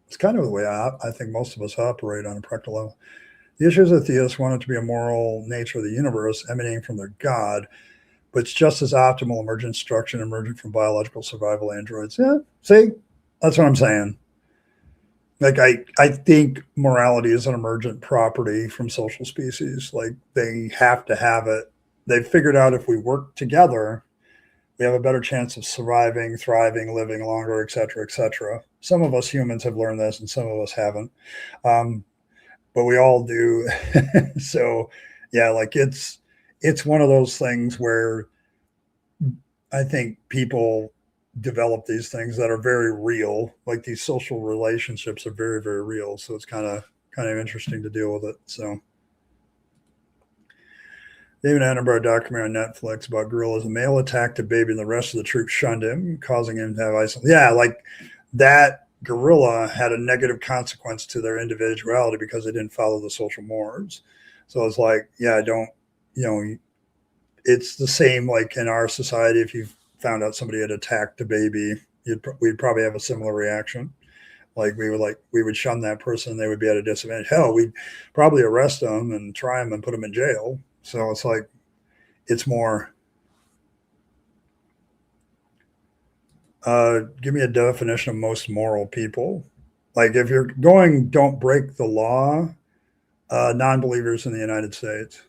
It's kind of the way I think most of us operate on a practical level. The issue is that theists want it to be a moral nature of the universe emanating from their God, but it's just as optimal emergent instruction emerging from biological survival androids. Yeah, see, that's what I'm saying. Like I think morality is an emergent property from social species. Like they have to have it. They've figured out if we work together, we have a better chance of surviving, thriving, living longer, et cetera, et cetera. Some of us humans have learned this and some of us haven't. Um, but we all do. So yeah, like it's one of those things where I think people develop these things that are very real. Like these social relationships are very, very real. So it's kind of interesting to deal with it. So David Attenborough documentary on Netflix about gorillas. A male attacked a baby and the rest of the troop shunned him, causing him to have isolation. Yeah, like that gorilla had a negative consequence to their individuality because they didn't follow the social mores. So it's like, yeah, don't, it's the same like in our society. If you found out somebody had attacked a baby, we'd probably have a similar reaction. Like we would shun that person. They would be at a disadvantage. Hell, we'd probably arrest them and try them and put them in jail. So it's like, it's more, give me a definition of most moral people. Like if you're going, don't break the law, non-believers in the United States.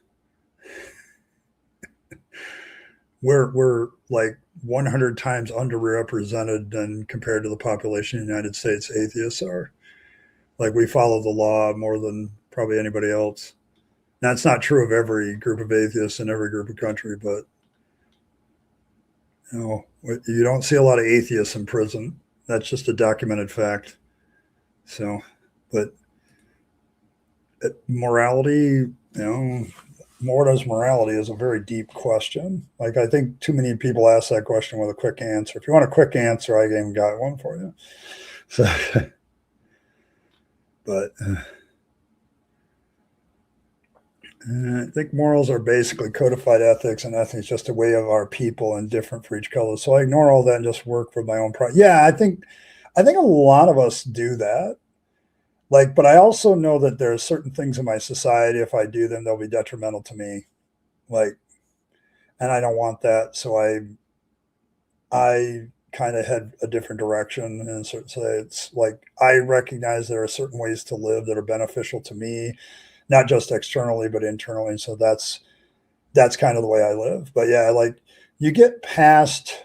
We're like 100 times underrepresented than compared to the population of the United States. Atheists are. Like we follow the law more than probably anybody else. That's not true of every group of atheists in every group of country, but you don't see a lot of atheists in prison. That's just a documented fact. So, but morality, what is morality is a very deep question. Like I think too many people ask that question with a quick answer. If you want a quick answer, I even got one for you. So, but I think morals are basically codified ethics, and ethics just a way of our people and different for each color. So I ignore all that and just work for my own pride. Yeah, I think a lot of us do that. Like, but I also know that there are certain things in my society, if I do them, they'll be detrimental to me. Like, and I don't want that. So I kind of head a different direction. And so it's like, I recognize there are certain ways to live that are beneficial to me, not just externally, but internally. And so that's kind of the way I live. But yeah, like you get past,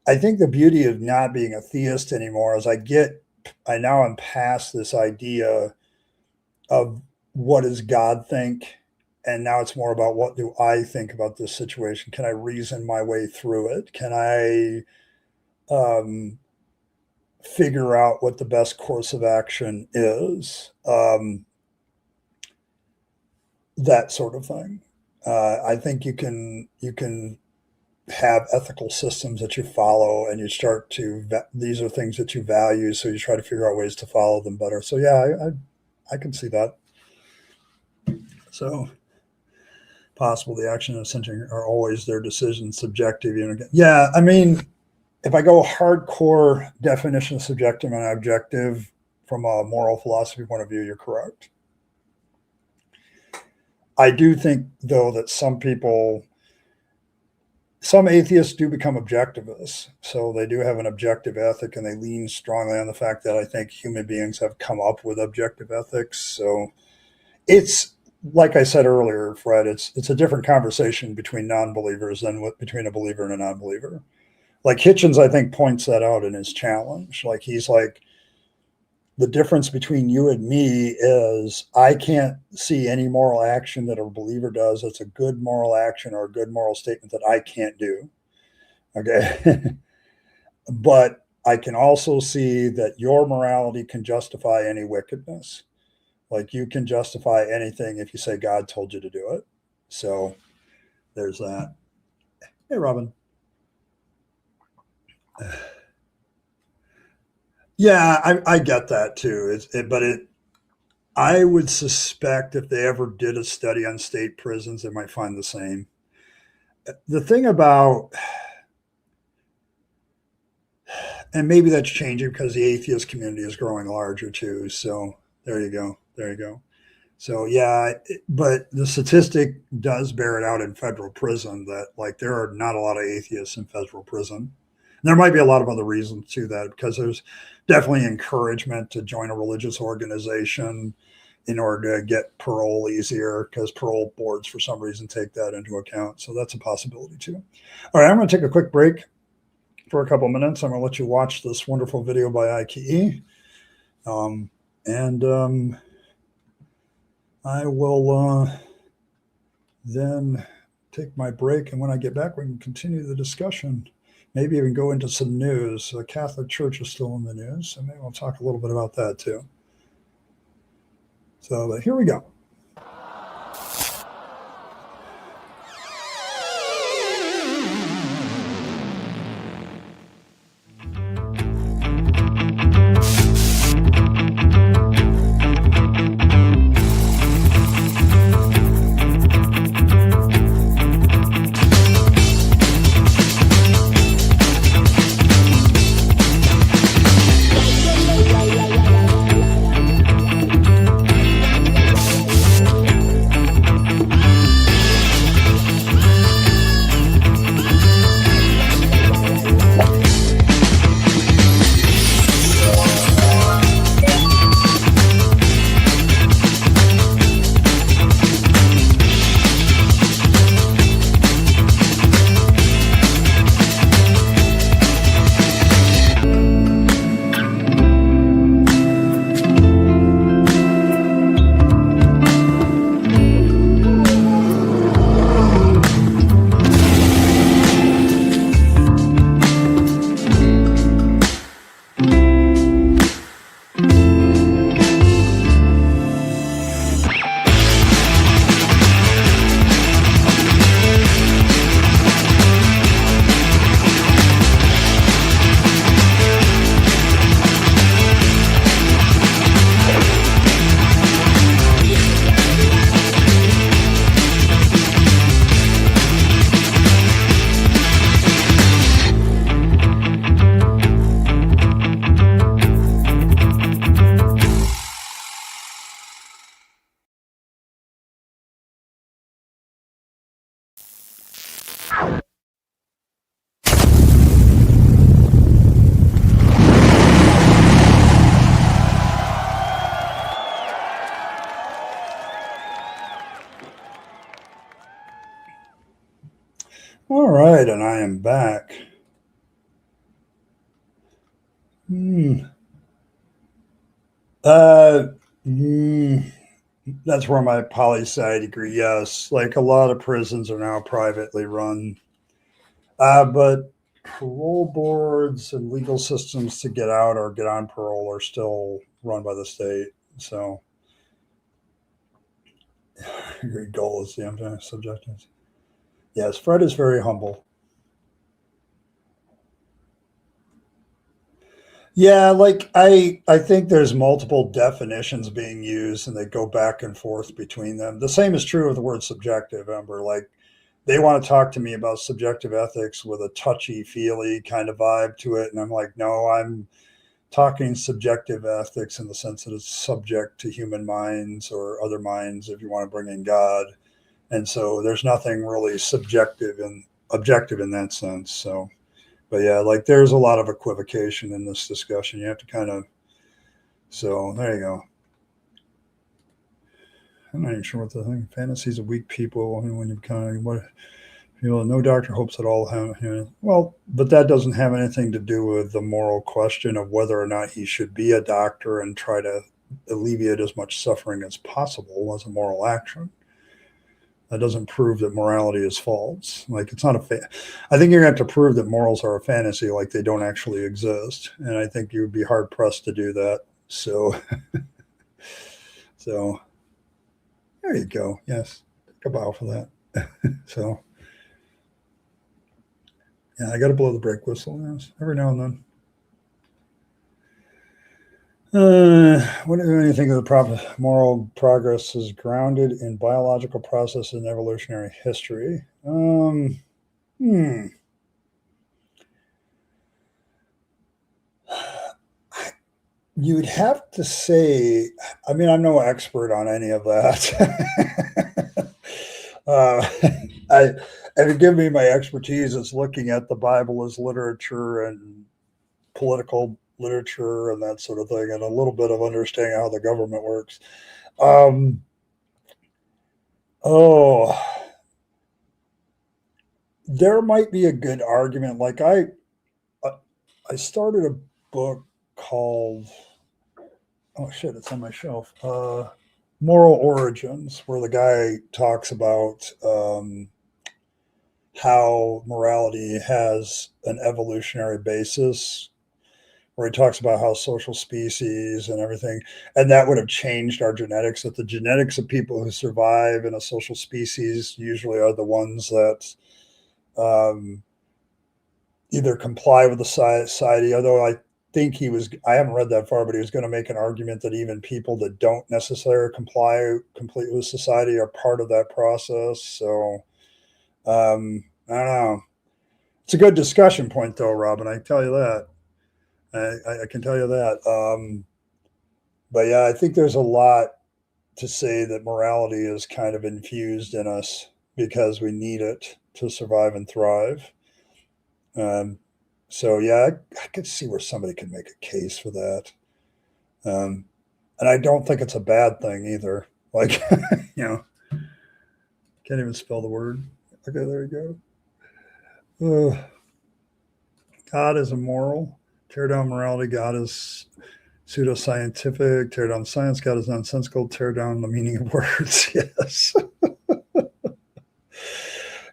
I think the beauty of not being a theist anymore is now I'm past this idea of what does God think? And now it's more about what do I think about this situation? Can I reason my way through it? Can I figure out what the best course of action is? That sort of thing. I think you can have ethical systems that you follow, and you start to these are things that you value, so you try to figure out ways to follow them better. So yeah, I can see that. So possible the action and ascension are always their decisions subjective. Yeah, I mean, if I go hardcore definition of subjective and objective from a moral philosophy point of view, you're correct. I do think though that some atheists do become objectivists. So they do have an objective ethic, and they lean strongly on the fact that I think human beings have come up with objective ethics. So it's, like I said earlier, Fred, it's a different conversation between non-believers than between a believer and a non-believer. Like Hitchens, I think, points that out in his challenge. Like he's like, the difference between you and me is I can't see any moral action that a believer does that's a good moral action or a good moral statement that I can't do. Okay. But I can also see that your morality can justify any wickedness. Like you can justify anything if you say God told you to do it. So there's that. Hey, Robin. Yeah, I get that too. I would suspect if they ever did a study on state prisons, they might find the same. The thing about, and maybe that's changing because the atheist community is growing larger too. So there you go. So yeah, but the statistic does bear it out in federal prison that like there are not a lot of atheists in federal prison. There might be a lot of other reasons to that, because there's definitely encouragement to join a religious organization in order to get parole easier, because parole boards for some reason take that into account. So that's a possibility too. All right, I'm going to take a quick break for a couple minutes. I'm going to let you watch this wonderful video by IKE. I will then take my break. And when I get back, we can continue the discussion. Maybe even go into some news. The Catholic Church is still in the news, so maybe we'll talk a little bit about that too. So here we go. All right, and I am back. Uh, hmm, that's where my poli-sci degree. Yes, like a lot of prisons are now privately run, but parole boards and legal systems to get out or get on parole are still run by the state. So, your goal is the subjective. Yes, Fred is very humble. Yeah, like I think there's multiple definitions being used and they go back and forth between them. The same is true of the word subjective, Ember. Like they want to talk to me about subjective ethics with a touchy feely kind of vibe to it. And I'm like, no, I'm talking subjective ethics in the sense that it's subject to human minds or other minds if you want to bring in God. And so there's nothing really subjective and objective in that sense. So but yeah, like there's a lot of equivocation in this discussion. You have to kind of, so there you go. I'm not even sure what the thing. Fantasies of weak people. I mean, when you kind of what no doctor hopes at all. Well, but that doesn't have anything to do with the moral question of whether or not he should be a doctor and try to alleviate as much suffering as possible as a moral action. That doesn't prove that morality is false. Like it's not I think you're going to have to prove that morals are a fantasy, like they don't actually exist, and I think you would be hard pressed to do that. So, so there you go. Yes, take a bow for that. So, yeah, I got to blow the brake whistle. Yes, every now and then. What do you think of the moral progress is grounded in biological process and evolutionary history? Hmm. You would have to say, I mean, I'm no expert on any of that. uh, I, and to give me my expertise, it's looking at the Bible as literature and political literature and that sort of thing, and a little bit of understanding how the government works. Um, oh, there might be a good argument. Like I started a book called oh shit, it's on my shelf. Moral Origins, where the guy talks about how morality has an evolutionary basis, where he talks about how social species and everything, and that would have changed our genetics. That the genetics of people who survive in a social species usually are the ones that um, either comply with the society, although I haven't read that far, but he was going to make an argument that even people that don't necessarily comply completely with society are part of that process. So I don't know. It's a good discussion point, though, Robin. I tell you that. I can tell you that. But yeah, I think there's a lot to say that morality is kind of infused in us because we need it to survive and thrive. Um, so yeah, I could see where somebody could make a case for that. Um, and I don't think it's a bad thing either. Like, you know, can't even spell the word. Okay, there you go. God is immoral. Tear down morality. God is pseudoscientific. Tear down science. God is nonsensical. Tear down the meaning of words. Yes.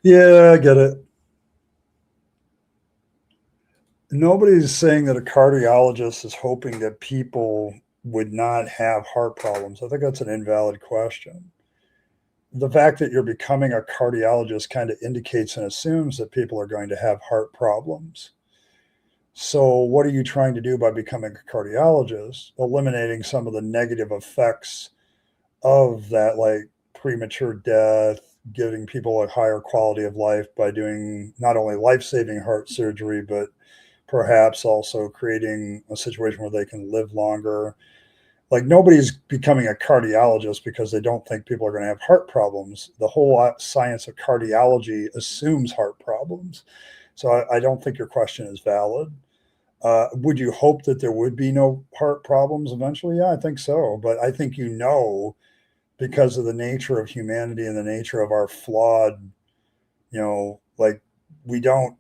Yeah, I get it. Nobody's saying that a cardiologist is hoping that people would not have heart problems. I think that's an invalid question. The fact that you're becoming a cardiologist kind of indicates and assumes that people are going to have heart problems. So, what are you trying to do by becoming a cardiologist? Eliminating some of the negative effects of that, like premature death, giving people a higher quality of life by doing not only life saving heart surgery, but perhaps also creating a situation where they can live longer. Like nobody's becoming a cardiologist because they don't think people are going to have heart problems. The whole science of cardiology assumes heart problems. So I don't think your question is valid. Would you hope that there would be no heart problems eventually? Yeah, I think so. But I think because of the nature of humanity and the nature of our flawed, like we don't.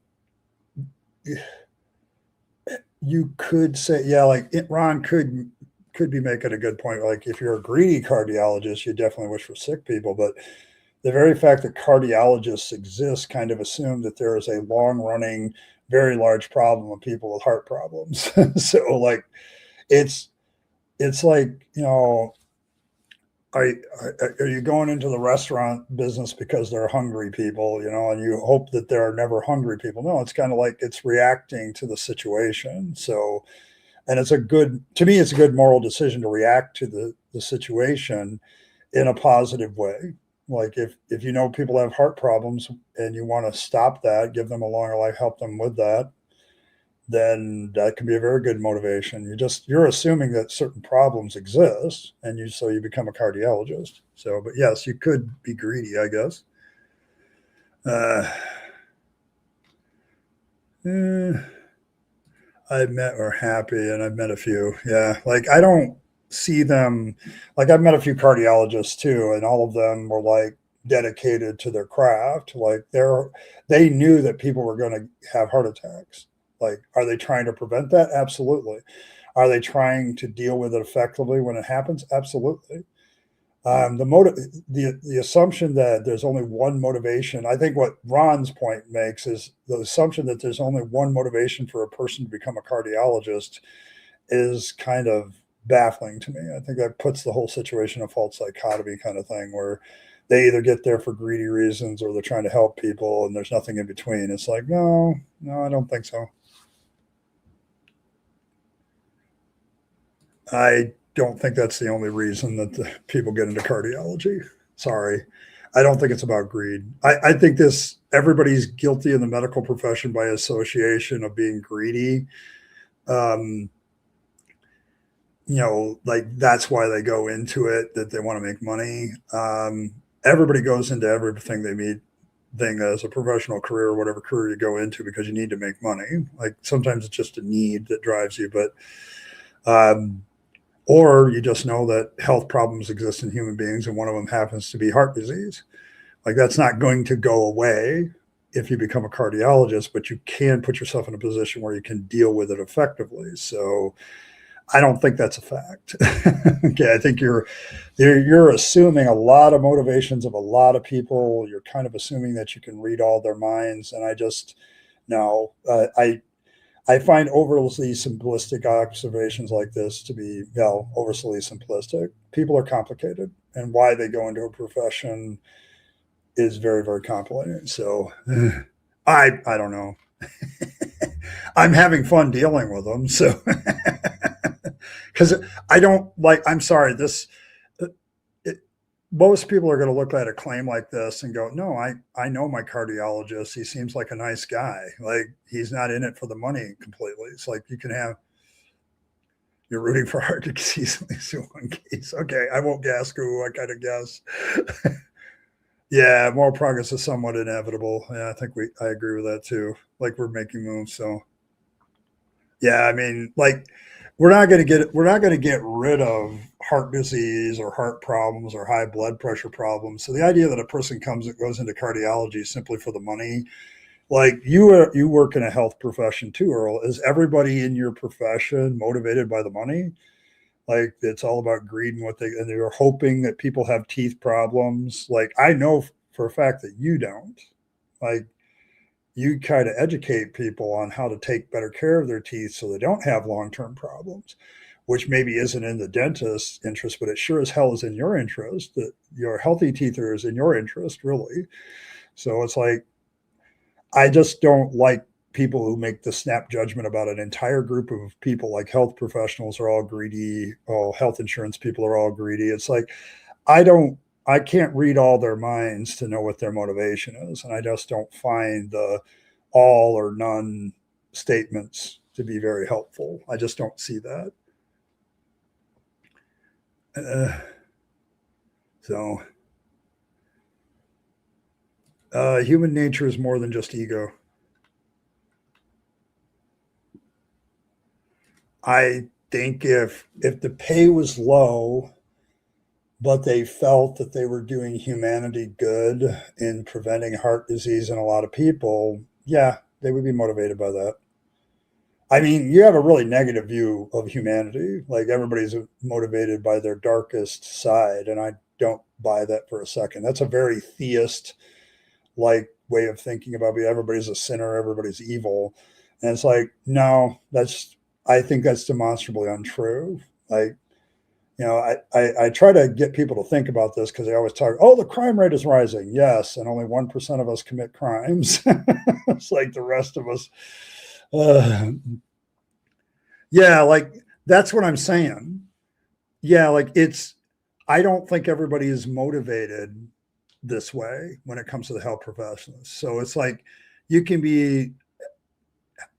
You could say, yeah, like Ron could be making a good point. Like if you're a greedy cardiologist, you definitely wish for sick people, but the very fact that cardiologists exist kind of assume that there is a long running, very large problem of people with heart problems. So like it's it's like, are, are you going into the restaurant business because there are hungry people, and you hope that there are never hungry people? No, it's kind of like it's reacting to the situation. So, and to me, it's a good moral decision to react to the situation in a positive way. Like if you know people have heart problems and you want to stop that, give them a longer life, help them with that, then that can be a very good motivation. You're assuming that certain problems exist, and you become a cardiologist. So, but yes, you could be greedy, I guess. Uh, eh, I've met are happy, and I've met a few. Yeah, like I don't see them. Like I've met a few cardiologists too, and all of them were like dedicated to their craft. Like they knew that people were going to have heart attacks. Like, are they trying to prevent that? Absolutely. Are they trying to deal with it effectively when it happens? Absolutely. The assumption that there's only one motivation. I think what Ron's point makes is the assumption that there's only one motivation for a person to become a cardiologist is kind of baffling to me. I think that puts the whole situation in a false dichotomy kind of thing where they either get there for greedy reasons or they're trying to help people and there's nothing in between. It's like, no, I don't think so. I don't think that's the only reason that the people get into cardiology. Sorry. I don't think it's about greed. I think everybody's guilty in the medical profession by association of being greedy. Um, like that's why they go into it, that they want to make money. Everybody goes into everything they meet thing as a professional career or whatever career you go into because you need to make money. Like sometimes it's just a need that drives you, but um, or you just know that health problems exist in human beings and one of them happens to be heart disease. Like that's not going to go away if you become a cardiologist, but you can put yourself in a position where you can deal with it effectively. So I don't think that's a fact. Okay, I think you're assuming a lot of motivations of a lot of people. You're kind of assuming that you can read all their minds, and I just no. I find overly simplistic observations like this to be, overly simplistic. People are complicated, and why they go into a profession is very, very complicated. So, I don't know. I'm having fun dealing with them. So, because I don't like. I'm sorry. It, most people are going to look at a claim like this and go, "No, I know my cardiologist. He seems like a nice guy. Like he's not in it for the money completely. It's like you're rooting for heart disease at least in one case. Okay, I won't guess who. I kind of guess. Yeah, moral progress is somewhat inevitable. Yeah, I think I agree with that too. Like we're making moves. So yeah, I mean, like we're not going to get rid of heart disease or heart problems or high blood pressure problems. So the idea that a person goes into cardiology simply for the money, like you work in a health profession too, Earl. Is everybody in your profession motivated by the money? Like it's all about greed and they're hoping that people have teeth problems. Like I know for a fact that you don't. Like you kind of educate people on how to take better care of their teeth so they don't have long-term problems, which maybe isn't in the dentist's interest, but it sure as hell is in your interest. That your healthy teeth are is in your interest, really. So it's like I just don't like people who make the snap judgment about an entire group of people, like health professionals are all greedy, all health insurance people are all greedy. It's like I don't I can't read all their minds to know what their motivation is. And I just don't find the all or none statements to be very helpful. I just don't see that. Uh, so human nature is more than just ego. I think if the pay was low, but they felt that they were doing humanity good in preventing heart disease in a lot of people, Yeah, they would be motivated by that. I mean, you have a really negative view of humanity. Like everybody's motivated by their darkest side, and I don't buy that for a second. That's a very theist like way of thinking about it. Everybody's a sinner, everybody's evil. And it's like, no, I think that's demonstrably untrue. Like, I try to get people to think about this because they always talk, oh, the crime rate is rising. Yes. And only 1% of us commit crimes. It's like the rest of us. Uh, yeah. Like that's what I'm saying. Yeah. I don't think everybody is motivated this way when it comes to the health professionals. So it's like you can be.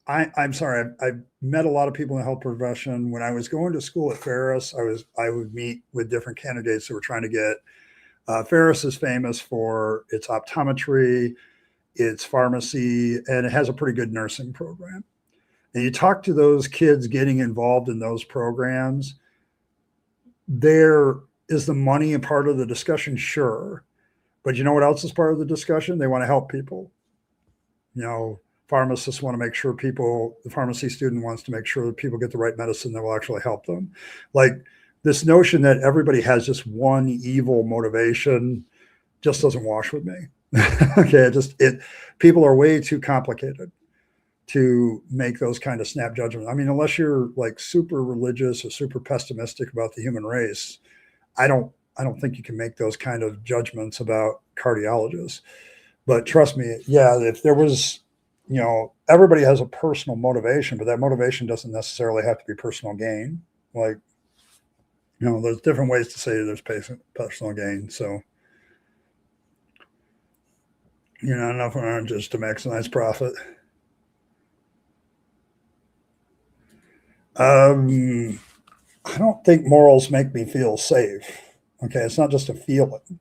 I'm sorry. I've met a lot of people in the health profession. When I was going to school at Ferris, I would meet with different candidates who were trying to get. Ferris is famous for its optometry, its pharmacy, and it has a pretty good nursing program. And you talk to those kids getting involved in those programs. There is the money a part of the discussion, sure. But you know what else is part of the discussion? They want to help people. Pharmacists want to make sure the pharmacy student wants to make sure that people get the right medicine that will actually help them. Like this notion that everybody has just one evil motivation just doesn't wash with me. Okay. People are way too complicated to make those kind of snap judgments. I mean, unless you're like super religious or super pessimistic about the human race, I don't think you can make those kind of judgments about cardiologists. But trust me, yeah, if there was, everybody has a personal motivation, but that motivation doesn't necessarily have to be personal gain. Like, there's different ways to say there's personal gain. So, enough aren't just to maximize profit. I don't think morals make me feel safe. Okay, it's not just a feeling.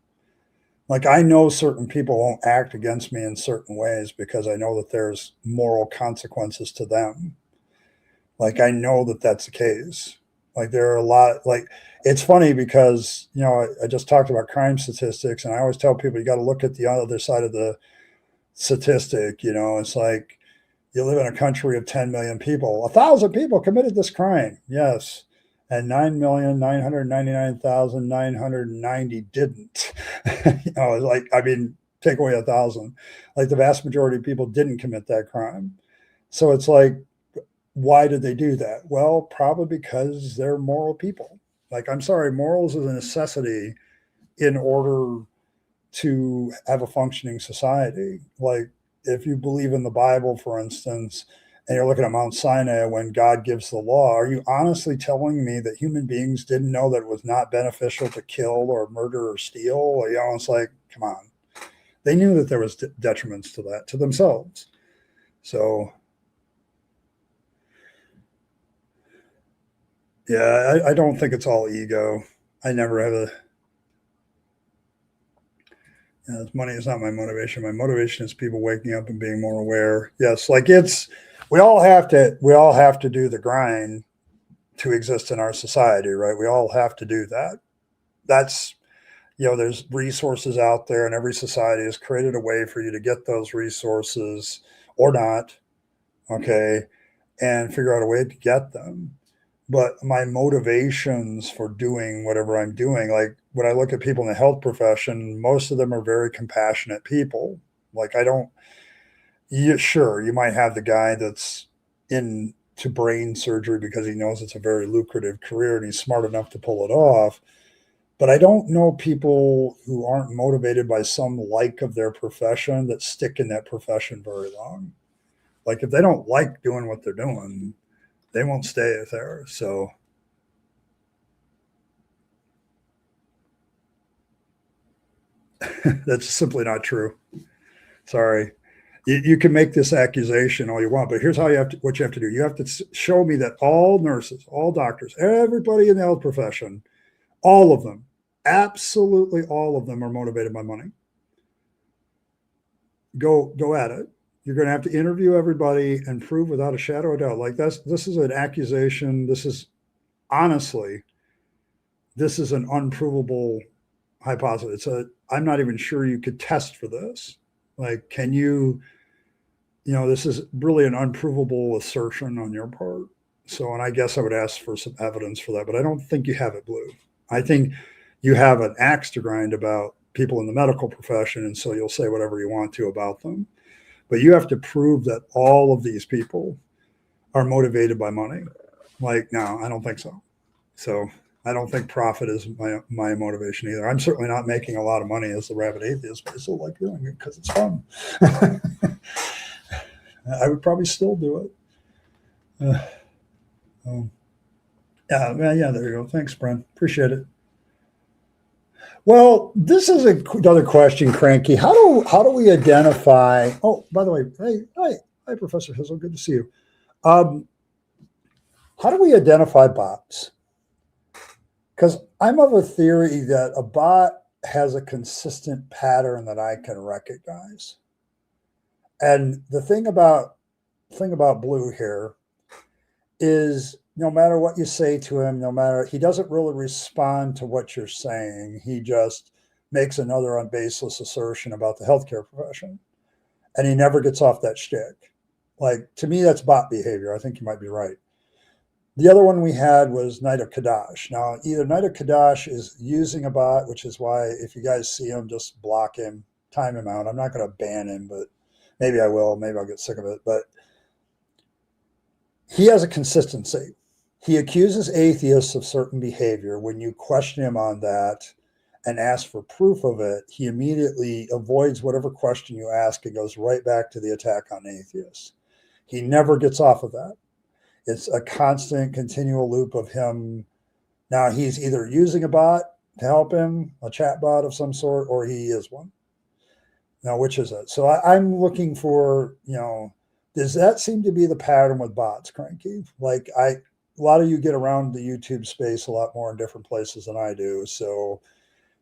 Like I know certain people won't act against me in certain ways because I know that there's moral consequences to them. Like I know that that's the case. Like there are a lot. Like it's funny because I just talked about crime statistics, and I always tell people you got to look at the other side of the statistic. It's like you live in a country of 10 million people. 1,000 people committed this crime. Yes. And 9,999,990 didn't. Take away 1,000. Like the vast majority of people didn't commit that crime. So it's like, why did they do that? Well, probably because they're moral people. Like, I'm sorry, morals is a necessity in order to have a functioning society. Like, if you believe in the Bible, for instance, and you're looking at Mount Sinai when God gives the law, are you honestly telling me that human beings didn't know that it was not beneficial to kill or murder or steal? It's like, come on. They knew that there was detriments to that, to themselves. So, yeah, I don't think it's all ego. I never have money is not my motivation. My motivation is people waking up and being more aware. Yes, we all have to do the grind to exist in our society, right? We all have to do that. That's there's resources out there, and every society has created a way for you to get those resources or not, okay, and figure out a way to get them. But my motivations for doing whatever I'm doing, like when I look at people in the health profession, most of them are very compassionate people. Like sure, you might have the guy that's into brain surgery because he knows it's a very lucrative career and he's smart enough to pull it off. But I don't know people who aren't motivated by some like of their profession that stick in that profession very long. Like if they don't like doing what they're doing, they won't stay there. So that's simply not true. Sorry. You can make this accusation all you want, but here's what you have to do. You have to show me that all nurses, all doctors, everybody in the health profession, all of them, absolutely all of them are motivated by money. Go at it. You're going to have to interview everybody and prove without a shadow of doubt. Like this is an accusation. Honestly, this is an unprovable hypothesis. I'm not even sure you could test for this. Like, can you this is really an unprovable assertion on your part. So, and I guess I would ask for some evidence for that, but I don't think you have it, Blue. I think you have an axe to grind about people in the medical profession, and so you'll say whatever you want to about them. But you have to prove that all of these people are motivated by money. Like, no, I don't think so. So I don't think profit is my motivation either. I'm certainly not making a lot of money as the rabid atheist, but I still like doing it because it's fun. I would probably still do it. Yeah, there you go. Thanks, Bren. Appreciate it. Well, this is another question, Cranky. How do we identify? Oh, by the way, hi, Professor Hizzle. Good to see you. How do we identify bots? Because I'm of a theory that a bot has a consistent pattern that I can recognize. And the thing about Blue here is no matter what you say to him, he doesn't really respond to what you're saying. He just makes another baseless assertion about the healthcare profession. And he never gets off that shtick. Like, to me, that's bot behavior. I think you might be right. The other one we had was Knight of Kadash. Now, either Knight of Kadash is using a bot, which is why if you guys see him, just block him, time him out. I'm not going to ban him, but maybe I will. Maybe I'll get sick of it. But he has a consistency. He accuses atheists of certain behavior. When you question him on that and ask for proof of it, he immediately avoids whatever question you ask and goes right back to the attack on atheists. He never gets off of that. It's a constant, continual loop of him. Now, he's either using a bot to help him, a chat bot of some sort, or he is one. Now, which is it? So I'm looking for, does that seem to be the pattern with bots, Cranky? Like, a lot of you get around the YouTube space a lot more in different places than I do. So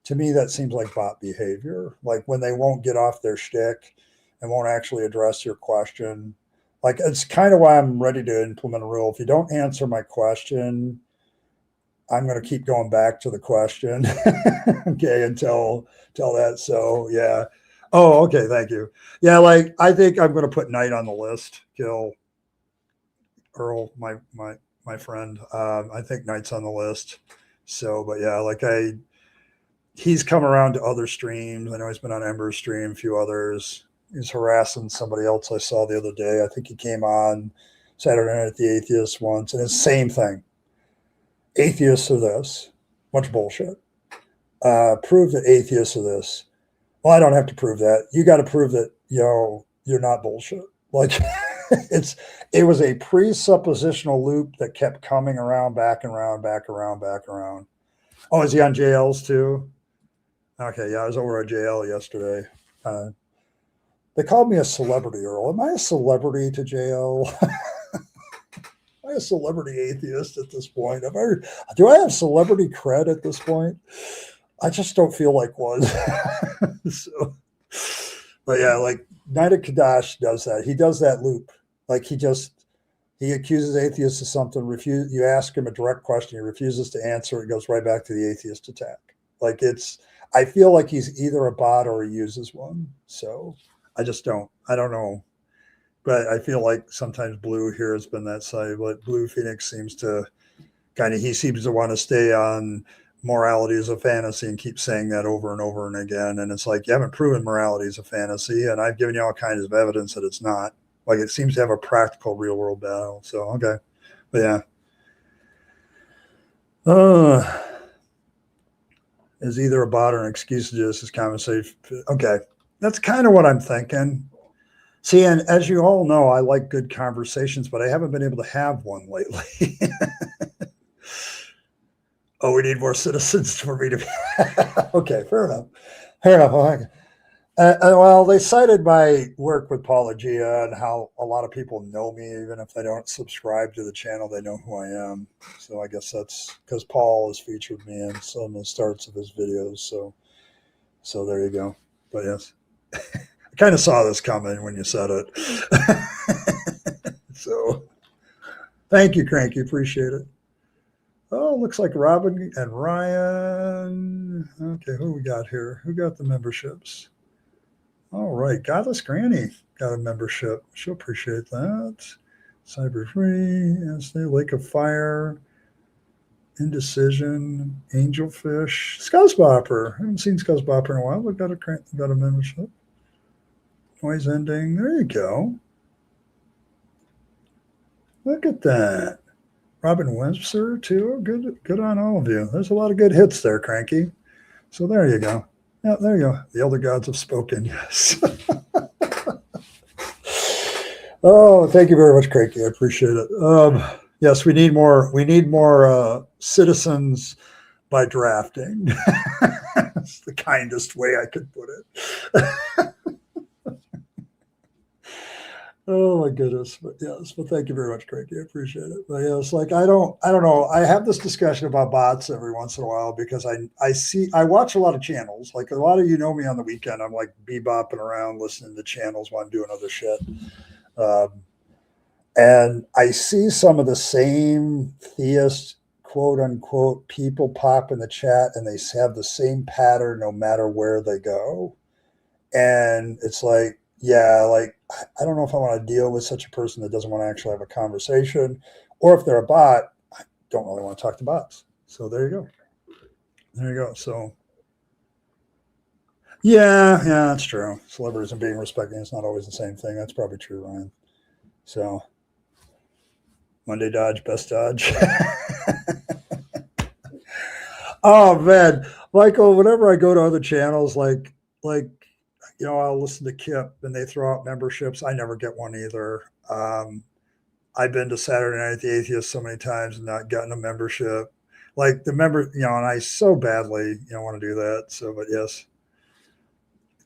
to me, that seems like bot behavior. Like when they won't get off their shtick and won't actually address your question. Like, it's kind of why I'm ready to implement a rule. If you don't answer my question, I'm going to keep going back to the question. Okay, until that. So, yeah. Oh, okay. Thank you. Yeah, like, I think I'm going to put Knight on the list. Kill Earl, my friend. I think Knight's on the list. So, but yeah, like he's come around to other streams. I know he's been on Ember's stream, a few others. He's harassing somebody else I saw the other day. I think he came on Saturday Night at the Atheist once, and it's the same thing. Atheists are this. Much bullshit. Prove that atheists are this. Well, I don't have to prove that. You got to prove that, you're not bullshit. Like, it was a presuppositional loop that kept coming around, back and around, back around, back around. Oh, is he on JLs too? Okay, yeah, I was over at JL yesterday. They called me a celebrity, Earl. Am I a celebrity to JL? Am I a celebrity atheist at this point? Do I have celebrity cred at this point? I just don't feel like one. So, but yeah, like Knight of Kadash does that. He does that loop. Like he accuses atheists of something. You ask him a direct question, he refuses to answer. It goes right back to the atheist attack. Like I feel like he's either a bot or he uses one. So I don't know. But I feel like sometimes Blue here has been that side. But Blue Phoenix seems to he seems to want to stay on morality is a fantasy and keep saying that over and over and again. And it's like, you haven't proven morality is a fantasy. And I've given you all kinds of evidence that it's not. Like, it seems to have a practical real world battle. So, okay. But yeah. Is either a bot or an excuse to do this as conversation. Okay. That's kind of what I'm thinking. See, and as you all know, I like good conversations, but I haven't been able to have one lately. Oh, we need more citizens for me to be. Okay, fair enough. Well, they cited my work with Paulogia and how a lot of people know me, even if they don't subscribe to the channel, they know who I am. So I guess that's because Paul has featured me in some of the starts of his videos. So there you go. But yes, I kind of saw this coming when you said it. So thank you, Cranky. Appreciate it. Oh, looks like Robin and Ryan. Okay, who we got here? Who got the memberships? All right, Godless Granny. got a membership. She'll appreciate that. Cyber Free, Lake of Fire, Indecision, Angelfish, Scuzzbopper. I haven't seen Scuzzbopper in a while, but got a membership. Noise Ending. There you go. Look at that. Robin Webster, too. Good on all of you. There's a lot of good hits there, Cranky. So there you go. Yeah, there you go. The elder gods have spoken. Yes. Oh, thank you very much, Cranky. I appreciate it. Yes, we need more citizens by drafting. That's the kindest way I could put it. Oh my goodness. But yes, but thank you very much, Cranky. I appreciate it. But yes, like I don't know. I have this discussion about bots every once in a while because I watch a lot of channels. Like a lot of you know me on the weekend. I'm like bebopping around listening to channels while I'm doing other shit. And I see some of the same theist quote unquote people pop in the chat and they have the same pattern no matter where they go. And it's like, yeah, like, I don't know if I want to deal with such a person that doesn't want to actually have a conversation, or if they're a bot, I don't really want to talk to bots. So there you go. There you go. So yeah, that's true. Celebrities and being respected is not always the same thing. That's probably true, Ryan. So Monday dodge, best dodge. Oh man, Michael, whenever I go to other channels, like I'll listen to Kip and they throw out memberships. I never get one either. I've been to Saturday Night at the Atheist so many times and not gotten a membership. Like the member, and I so badly, want to do that. So, but yes,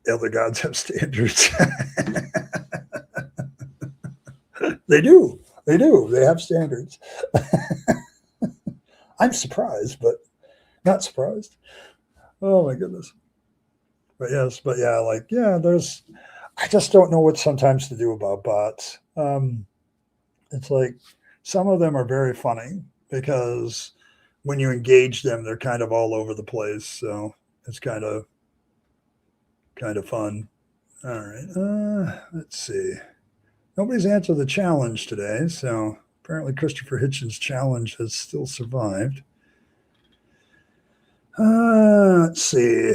the other gods have standards. They do. They have standards. I'm surprised, but not surprised. Oh my goodness. But yes, but yeah, I just don't know what sometimes to do about bots. It's like some of them are very funny because when you engage them, they're kind of all over the place. So it's kind of fun. All right. Let's see. Nobody's answered the challenge today. So apparently Christopher Hitchens' challenge has still survived. Let's see.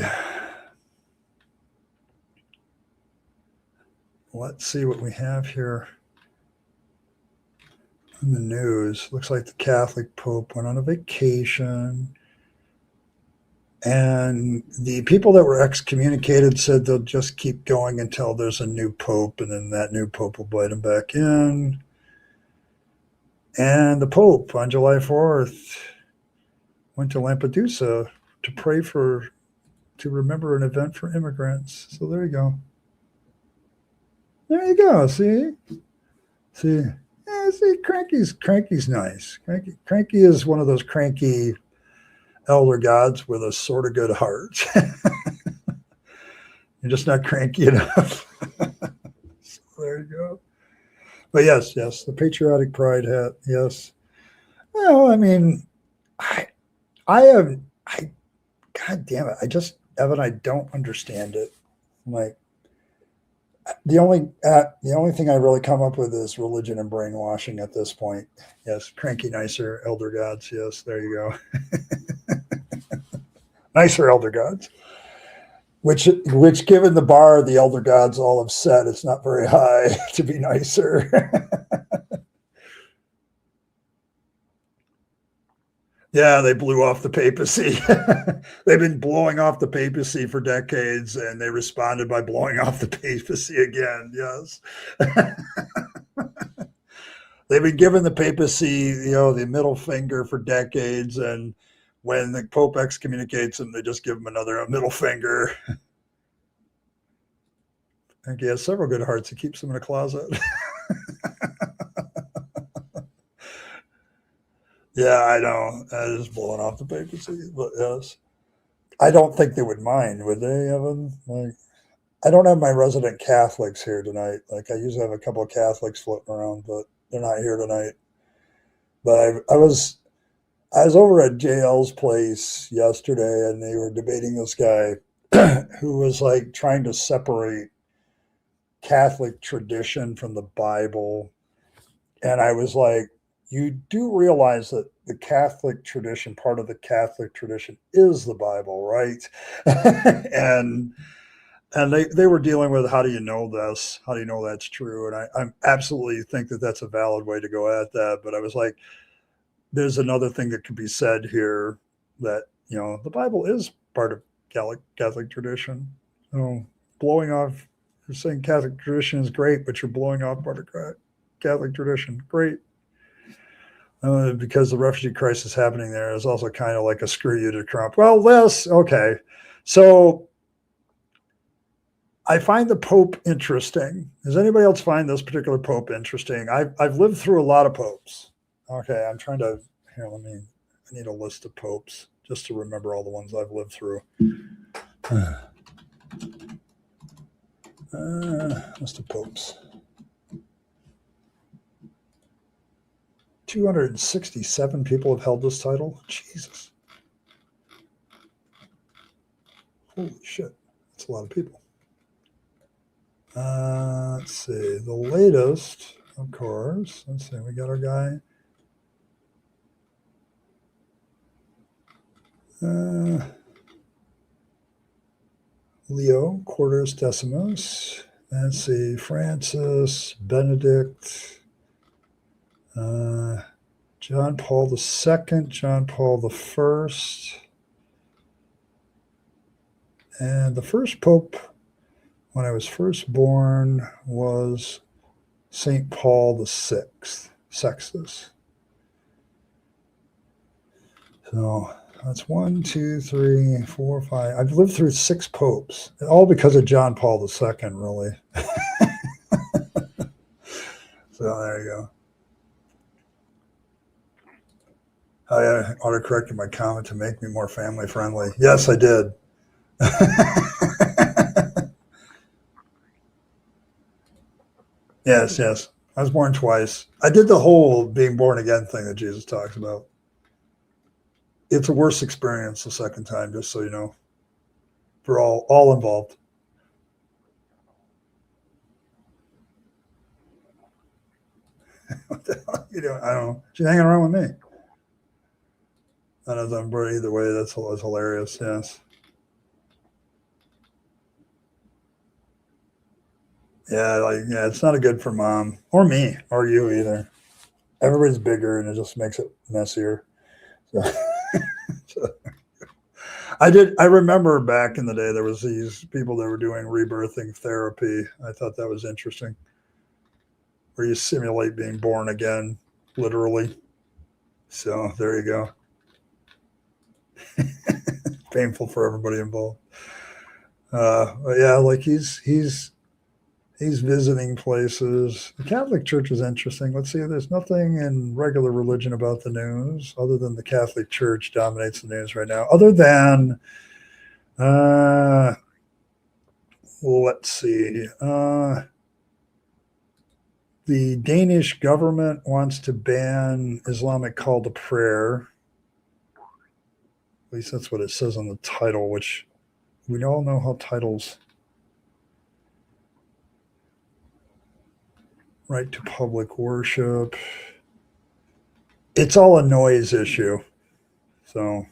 Let's see what we have here in the news. Looks like the Catholic Pope went on a vacation. And the people that were excommunicated said they'll just keep going until there's a new Pope, and then that new Pope will invite them back in. And the Pope on July 4th went to Lampedusa to remember an event for immigrants. So there you go. There you go. See? Yeah, see, Cranky's nice. Cranky is one of those cranky elder gods with a sort of good heart. You're just not cranky enough. So there you go. But yes, the patriotic pride hat. Yes. Well, I mean, God damn it. Evan, I don't understand it. Like, the only thing I really come up with is religion and brainwashing at this point. Yes, cranky, nicer elder gods. Yes, there you go. Nicer elder gods. Which, given the bar the elder gods all have set, it's not very high to be nicer. Yeah, they blew off the papacy. They've been blowing off the papacy for decades, and they responded by blowing off the papacy again. Yes. They've been giving the papacy, the middle finger for decades, and when the Pope excommunicates them, they just give them another middle finger. I think he has several good hearts. He keeps them in a closet. Yeah, I know. That is blowing off the papacy, but yes. I don't think they would mind, would they, Evan? Like, I don't have my resident Catholics here tonight. Like, I usually have a couple of Catholics floating around, but they're not here tonight. But I was over at JL's place yesterday, and they were debating this guy who was like trying to separate Catholic tradition from the Bible. And I was like, you do realize that the Catholic tradition, part of the Catholic tradition is the Bible, right? and they were dealing with, how do you know this? How do you know that's true? And I absolutely think that that's a valid way to go at that. But I was like, there's another thing that could be said here, that, the Bible is part of Catholic tradition. So blowing off, you're saying Catholic tradition is great, but you're blowing off part of Catholic tradition. Great. Because the refugee crisis happening there is also kind of like a screw you to Trump. Well, okay. So I find the Pope interesting. Does anybody else find this particular Pope interesting? I've lived through a lot of popes. Okay, I'm trying to, I need a list of popes just to remember all the ones I've lived through. List of popes. 267 people have held this title. Jesus. Holy shit. That's a lot of people. Let's see. The latest, of course. Let's see. We got our guy. Leo, Quartus Decimus. Let's see. Francis, Benedict, John Paul II, John Paul I. And the first pope, when I was first born, was St. Paul VI, Sextus. So that's 1, 2, 3, 4, 5. I've lived through 6 popes, all because of John Paul II, really. So there you go. I auto-corrected my comment to make me more family friendly. Yes, I did. Yes. I was born twice. I did the whole being born again thing that Jesus talks about. It's a worse experience the second time, just so you know, for all involved. What the hell are you doing? I don't know. She's hanging around with me. I don't know if I'm bored either way. That's hilarious. Yes. Yeah, it's not a good for mom or me or you either. Everybody's bigger and it just makes it messier. So, I remember back in the day, there was these people that were doing rebirthing therapy. I thought that was interesting, where you simulate being born again, literally. So there you go. Painful for everybody involved. But yeah, like he's visiting places. The Catholic Church is interesting. Let's see, there's nothing in regular religion about the news other than the Catholic Church dominates the news right now. Other than, let's see, the Danish government wants to ban Islamic call to prayer. At least that's what it says on the title, which we all know how titles. Right to public worship. It's all a noise issue. So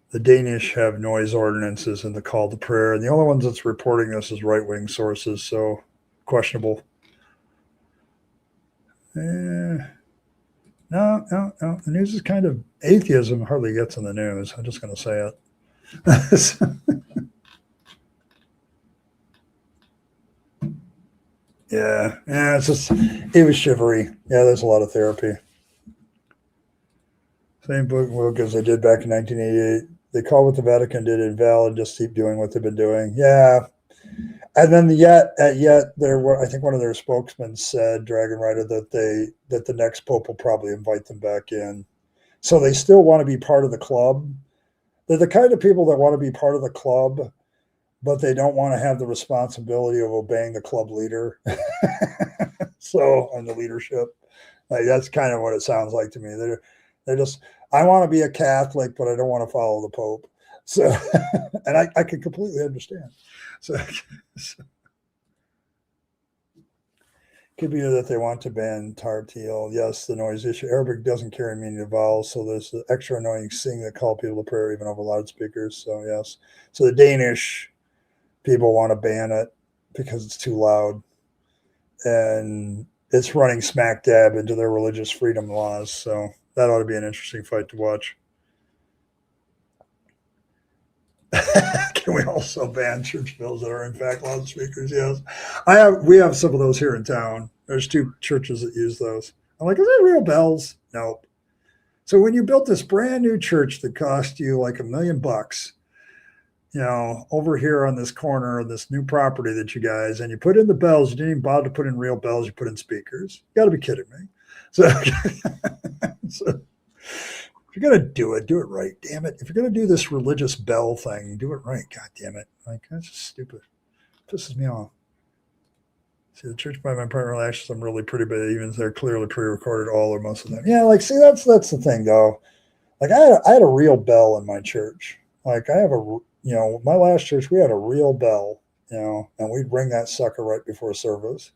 the Danish have noise ordinances in the call to prayer, and the only ones that's reporting this is right-wing sources, so questionable. No. The news is kind of, atheism hardly gets in the news. I'm just going to say it. Yeah, it's just, it was shivery. Yeah, there's a lot of therapy. Same book as they did back in 1988. They call what the Vatican did invalid, just keep doing what they've been doing. Yeah. And then yet there were, I think one of their spokesmen said, Dragon Rider, that the next pope will probably invite them back in. So they still want to be part of the club. They're the kind of people that want to be part of the club, but they don't want to have the responsibility of obeying the club leader. So, and the leadership, like, that's kind of what it sounds like to me. They're just, I want to be a Catholic, but I don't want to follow the Pope. So, and I can completely understand. So Could be that they want to ban tartile. Yes, the noise issue. Arabic doesn't carry meaning vowels, so there's the extra annoying sing that call people to prayer even over loudspeakers. So yes. So the Danish people want to ban it because it's too loud. And it's running smack dab into their religious freedom laws. So that ought to be an interesting fight to watch. Can we also ban church bells that are in fact loudspeakers? Yes, we have some of those here in town. There's 2 churches that use those. I'm like, is that real bells? Nope. So when you built this brand new church that cost you like $1 million, over here on this corner of this new property that you guys, and you put in the bells, you didn't even bother to put in real bells, you put in speakers. You got to be kidding me. So, so if you're going to do it right. Damn it. If you're going to do this religious bell thing, do it right. God damn it. Like, that's just stupid. It pisses me off. See, the church by my partner lashes, I'm really pretty, but even they're clearly pre-recorded, all or most of them. Yeah, like, see, that's the thing, though. Like, I had a real bell in my church. Like, I have my last church, we had a real bell, and we'd ring that sucker right before service,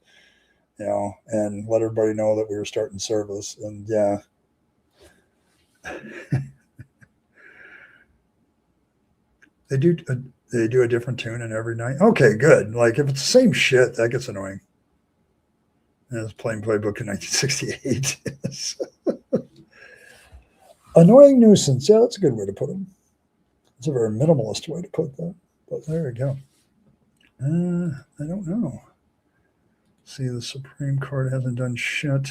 and let everybody know that we were starting service. And yeah. They do a different tune in every night. Okay, good. Like if it's the same shit, that gets annoying. And it's playing playbook in 1968. Annoying nuisance. Yeah, that's a good way to put them. It's a very minimalist way to put that. But there we go. I don't know. See, the Supreme Court hasn't done shit.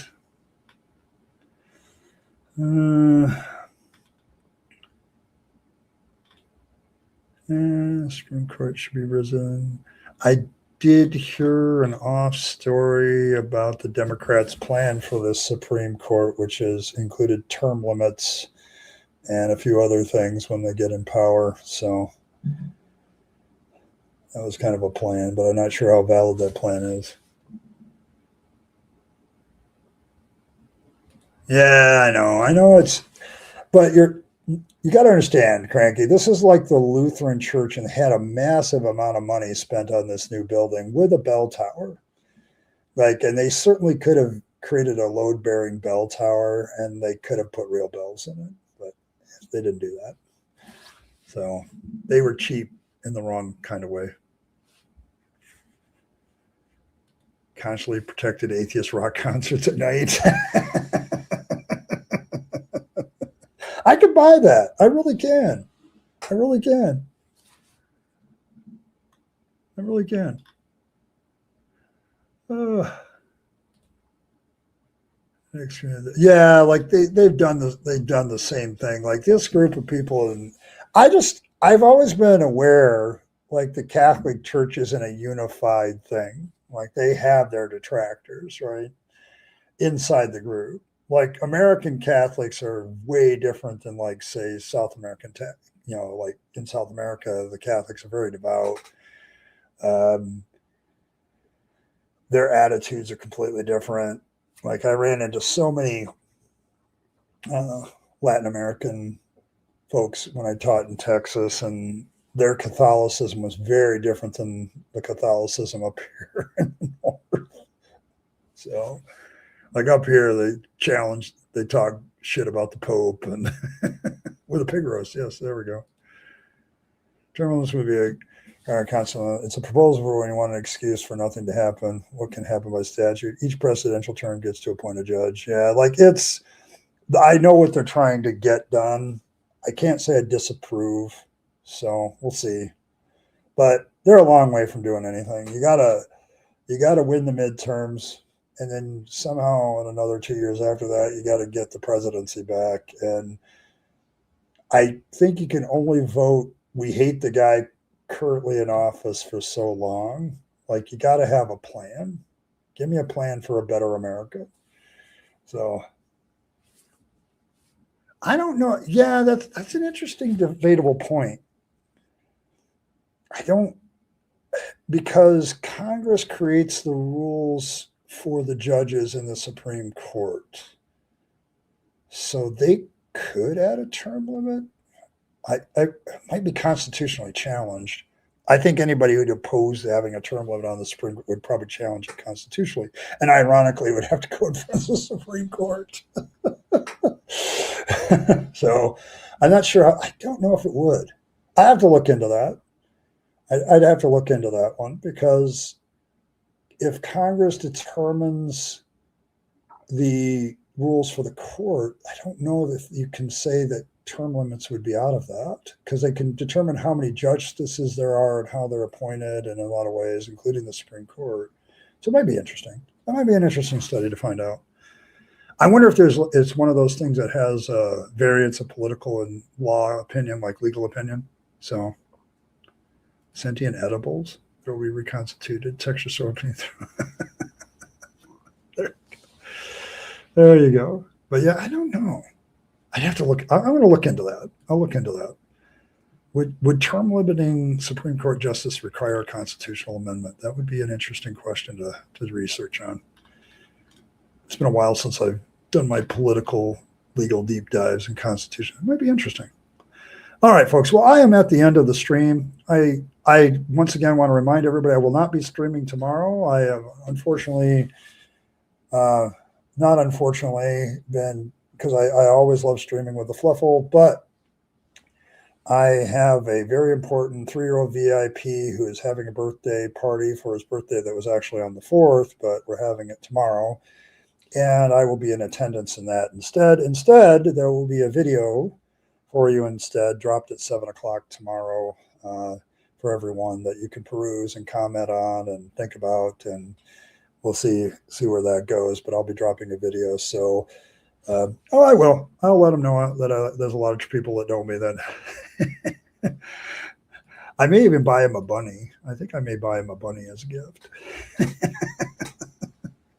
Supreme Court should be risen. I did hear an off story about the Democrats' plan for the Supreme Court, which has included term limits and a few other things when they get in power. So that was kind of a plan, but I'm not sure how valid that plan is. Yeah, I know but you got to understand, Cranky, this is like the Lutheran church and had a massive amount of money spent on this new building with a bell tower. And they certainly could have created a load bearing bell tower and they could have put real bells in it, but they didn't do that. So they were cheap in the wrong kind of way. Consciously protected atheist rock concerts at night. I could buy that. I really can. I really can. Yeah, like they've done the same thing. Like this group of people, and I've always been aware, like the Catholic Church isn't a unified thing. Like they have their detractors, right, inside the group. Like American Catholics are way different than, like, say, South American, like in South America, the Catholics are very devout. Their attitudes are completely different. Like I ran into so many Latin American folks when I taught in Texas, and their Catholicism was very different than the Catholicism up here in the north. So, like up here, they talk shit about the Pope and with a pig roast. Yes, there we go. Terminals would be a constant. It's a proposal for when you want an excuse for nothing to happen. What can happen by statute? Each presidential term gets to appoint a judge. Yeah, like I know what they're trying to get done. I can't say I disapprove, so we'll see. But they're a long way from doing anything. You gotta win the midterms, and then somehow in another 2 years after that, you got to get the presidency back. And I think you can only vote. We hate the guy currently in office for so long. Like you got to have a plan. Give me a plan for a better America. So I don't know. Yeah, that's an interesting debatable point. Because Congress creates the rules for the judges in the Supreme Court. So they could add a term limit. I might be constitutionally challenged. I think anybody who'd oppose having a term limit on the Supreme Court would probably challenge it constitutionally, and ironically would have to go in front of the Supreme Court. So I'm not sure. I don't know if it would. I have to look into that. I'd have to look into that one, because if Congress determines the rules for the court, I don't know if you can say that term limits would be out of that, because they can determine how many justices there are and how they're appointed in a lot of ways, including the Supreme Court. So it might be interesting. That might be an interesting study to find out. I wonder if it's one of those things that has a variance of political and law opinion, like legal opinion. So sentient edibles that will be reconstituted, texture sorting through. There you go. But yeah, I don't know. I'd have to look. I'm going to look into that. I'll look into that. Would term limiting Supreme Court justice require a constitutional amendment? That would be an interesting question to research on. It's been a while since I've done my political legal deep dives in Constitution. It might be interesting. All right, folks. Well, I am at the end of the stream. I once again want to remind everybody I will not be streaming tomorrow. I have unfortunately, not unfortunately, been, because I always love streaming with the Fluffle, but I have a very important 3-year-old VIP who is having a birthday party for his birthday that was actually on the 4th, but we're having it tomorrow. And I will be in attendance in that instead. Instead, there will be a video for you instead, dropped at 7 o'clock tomorrow for everyone that you can peruse and comment on and think about. And we'll see where that goes. But I'll be dropping a video. So, I will. I'll let them know that there's a lot of people that know me then. I may even buy him a bunny. I think I may buy him a bunny as a gift.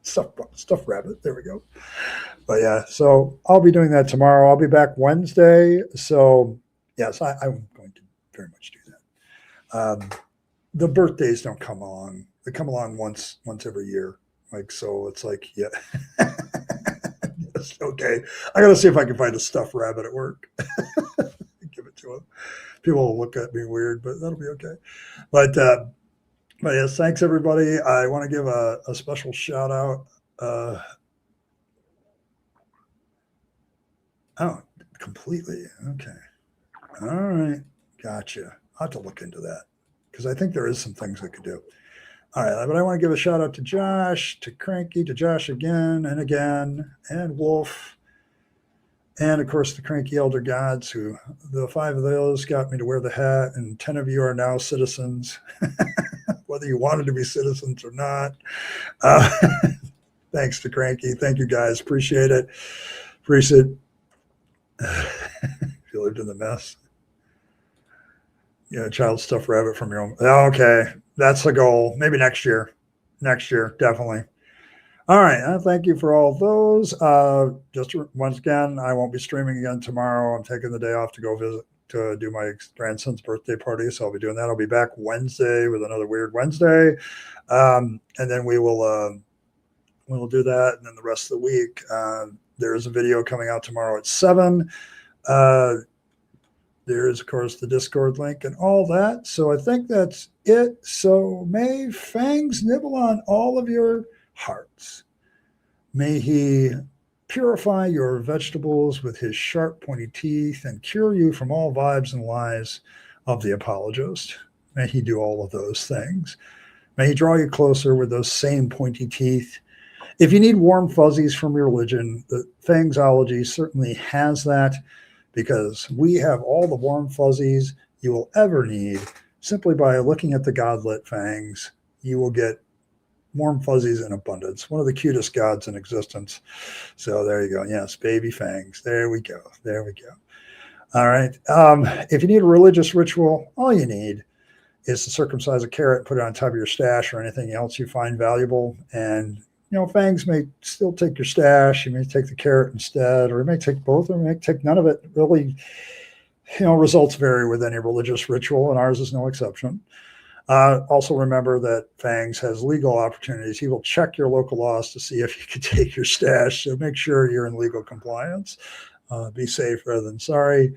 Stuffed rabbit. There we go. But yeah, so I'll be doing that tomorrow. I'll be back Wednesday. So yes, I'm going to very much do that. The birthdays don't come along. They come along once every year. Like, so it's like, yeah. Yes, okay. I got to see if I can find a stuffed rabbit at work. Give it to him. People will look at me weird, but that'll be okay. But yes, thanks everybody. I want to give a special shout out. Oh, completely. Okay. All right. Gotcha. I'll have to look into that, because I think there is some things I could do. All right. But I want to give a shout out to Josh, to Cranky, to Josh again, and Wolf. And of course, the Cranky Elder Gods, who the 5 of those got me to wear the hat, and 10 of you are now citizens, whether you wanted to be citizens or not. Thanks to Cranky. Thank you guys. Appreciate it. Appreciate it. If you lived in the mess. Yeah, child stuffed rabbit from your own. Okay. That's the goal. Maybe next year. Next year, definitely. All right. Thank you for all those. Just once again, I won't be streaming again tomorrow. I'm taking the day off to go visit, to do my grandson's birthday party. So I'll be doing that. I'll be back Wednesday with another Weird Wednesday. And then we will do that. And then the rest of the week, there is a video coming out tomorrow at 7. There is, of course, the Discord link and all that. So I think that's it. So may Fangs nibble on all of your hearts. May he purify your vegetables with his sharp, pointy teeth and cure you from all vibes and lies of the apologist. May he do all of those things. May he draw you closer with those same pointy teeth. If you need warm fuzzies from your religion, the Fangsology certainly has that, because we have all the warm fuzzies you will ever need. Simply by looking at the godlit fangs, you will get warm fuzzies in abundance. One of the cutest gods in existence. So there you go. Yes, baby fangs. There we go. There we go. All right. If you need a religious ritual, all you need is to circumcise a carrot and put it on top of your stash or anything else you find valuable. And fangs may still take your stash. You may take the carrot instead, or you may take both, or you may take none of it. Really, results vary with any religious ritual, and ours is no exception. Also remember that Fangs has legal opportunities. He will check your local laws to see if you can take your stash. So make sure you're in legal compliance. Be safe rather than sorry.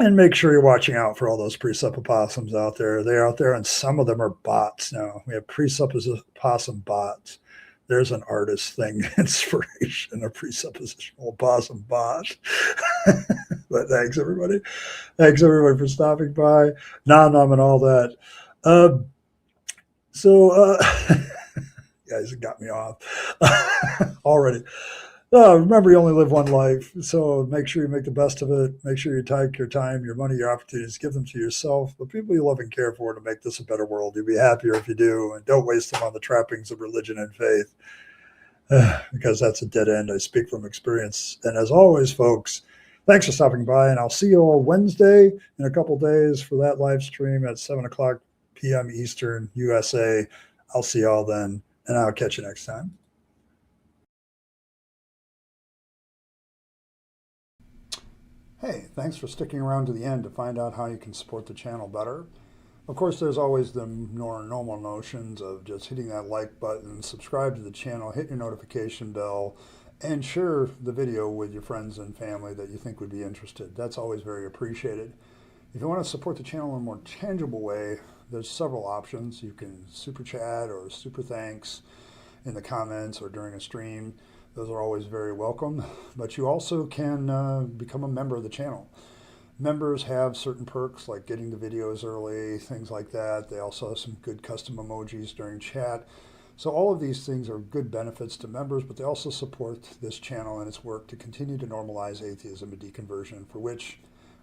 And make sure you're watching out for all those presuppossums out there. They're out there, and some of them are bots now. We have presupposition bots. There's an artist thing, inspiration, a presuppositional possum bot. But thanks, everybody. Thanks, everybody, for stopping by. Nom nom and all that. Uh, so, guys, it got me off already. Remember, you only live one life, so make sure you make the best of it. Make sure you take your time, your money, your opportunities, give them to yourself, the people you love and care for, to make this a better world. You'll be happier if you do, and don't waste them on the trappings of religion and faith, because that's a dead end. I speak from experience. And as always, folks, thanks for stopping by, and I'll see you all Wednesday in a couple days for that live stream at 7 o'clock p.m. Eastern, USA. I'll see you all then, and I'll catch you next time. Hey, thanks for sticking around to the end to find out how you can support the channel better. Of course, there's always the normal notions of just hitting that like button, subscribe to the channel, hit your notification bell, and share the video with your friends and family that you think would be interested. That's always very appreciated. If you want to support the channel in a more tangible way, there's several options. You can super chat or super thanks in the comments or during a stream. Those are always very welcome, but you also can become a member of the channel. Members have certain perks like getting the videos early, things like that. They also have some good custom emojis during chat. So all of these things are good benefits to members, but they also support this channel and its work to continue to normalize atheism and deconversion, for which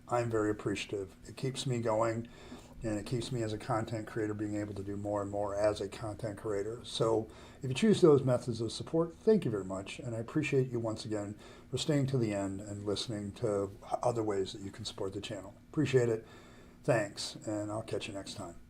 I'm very appreciative. It keeps me going, and it keeps me as a content creator being able to do more and more as a content creator. So if you choose those methods of support, thank you very much. And I appreciate you once again for staying to the end and listening to other ways that you can support the channel. Appreciate it. Thanks, and I'll catch you next time.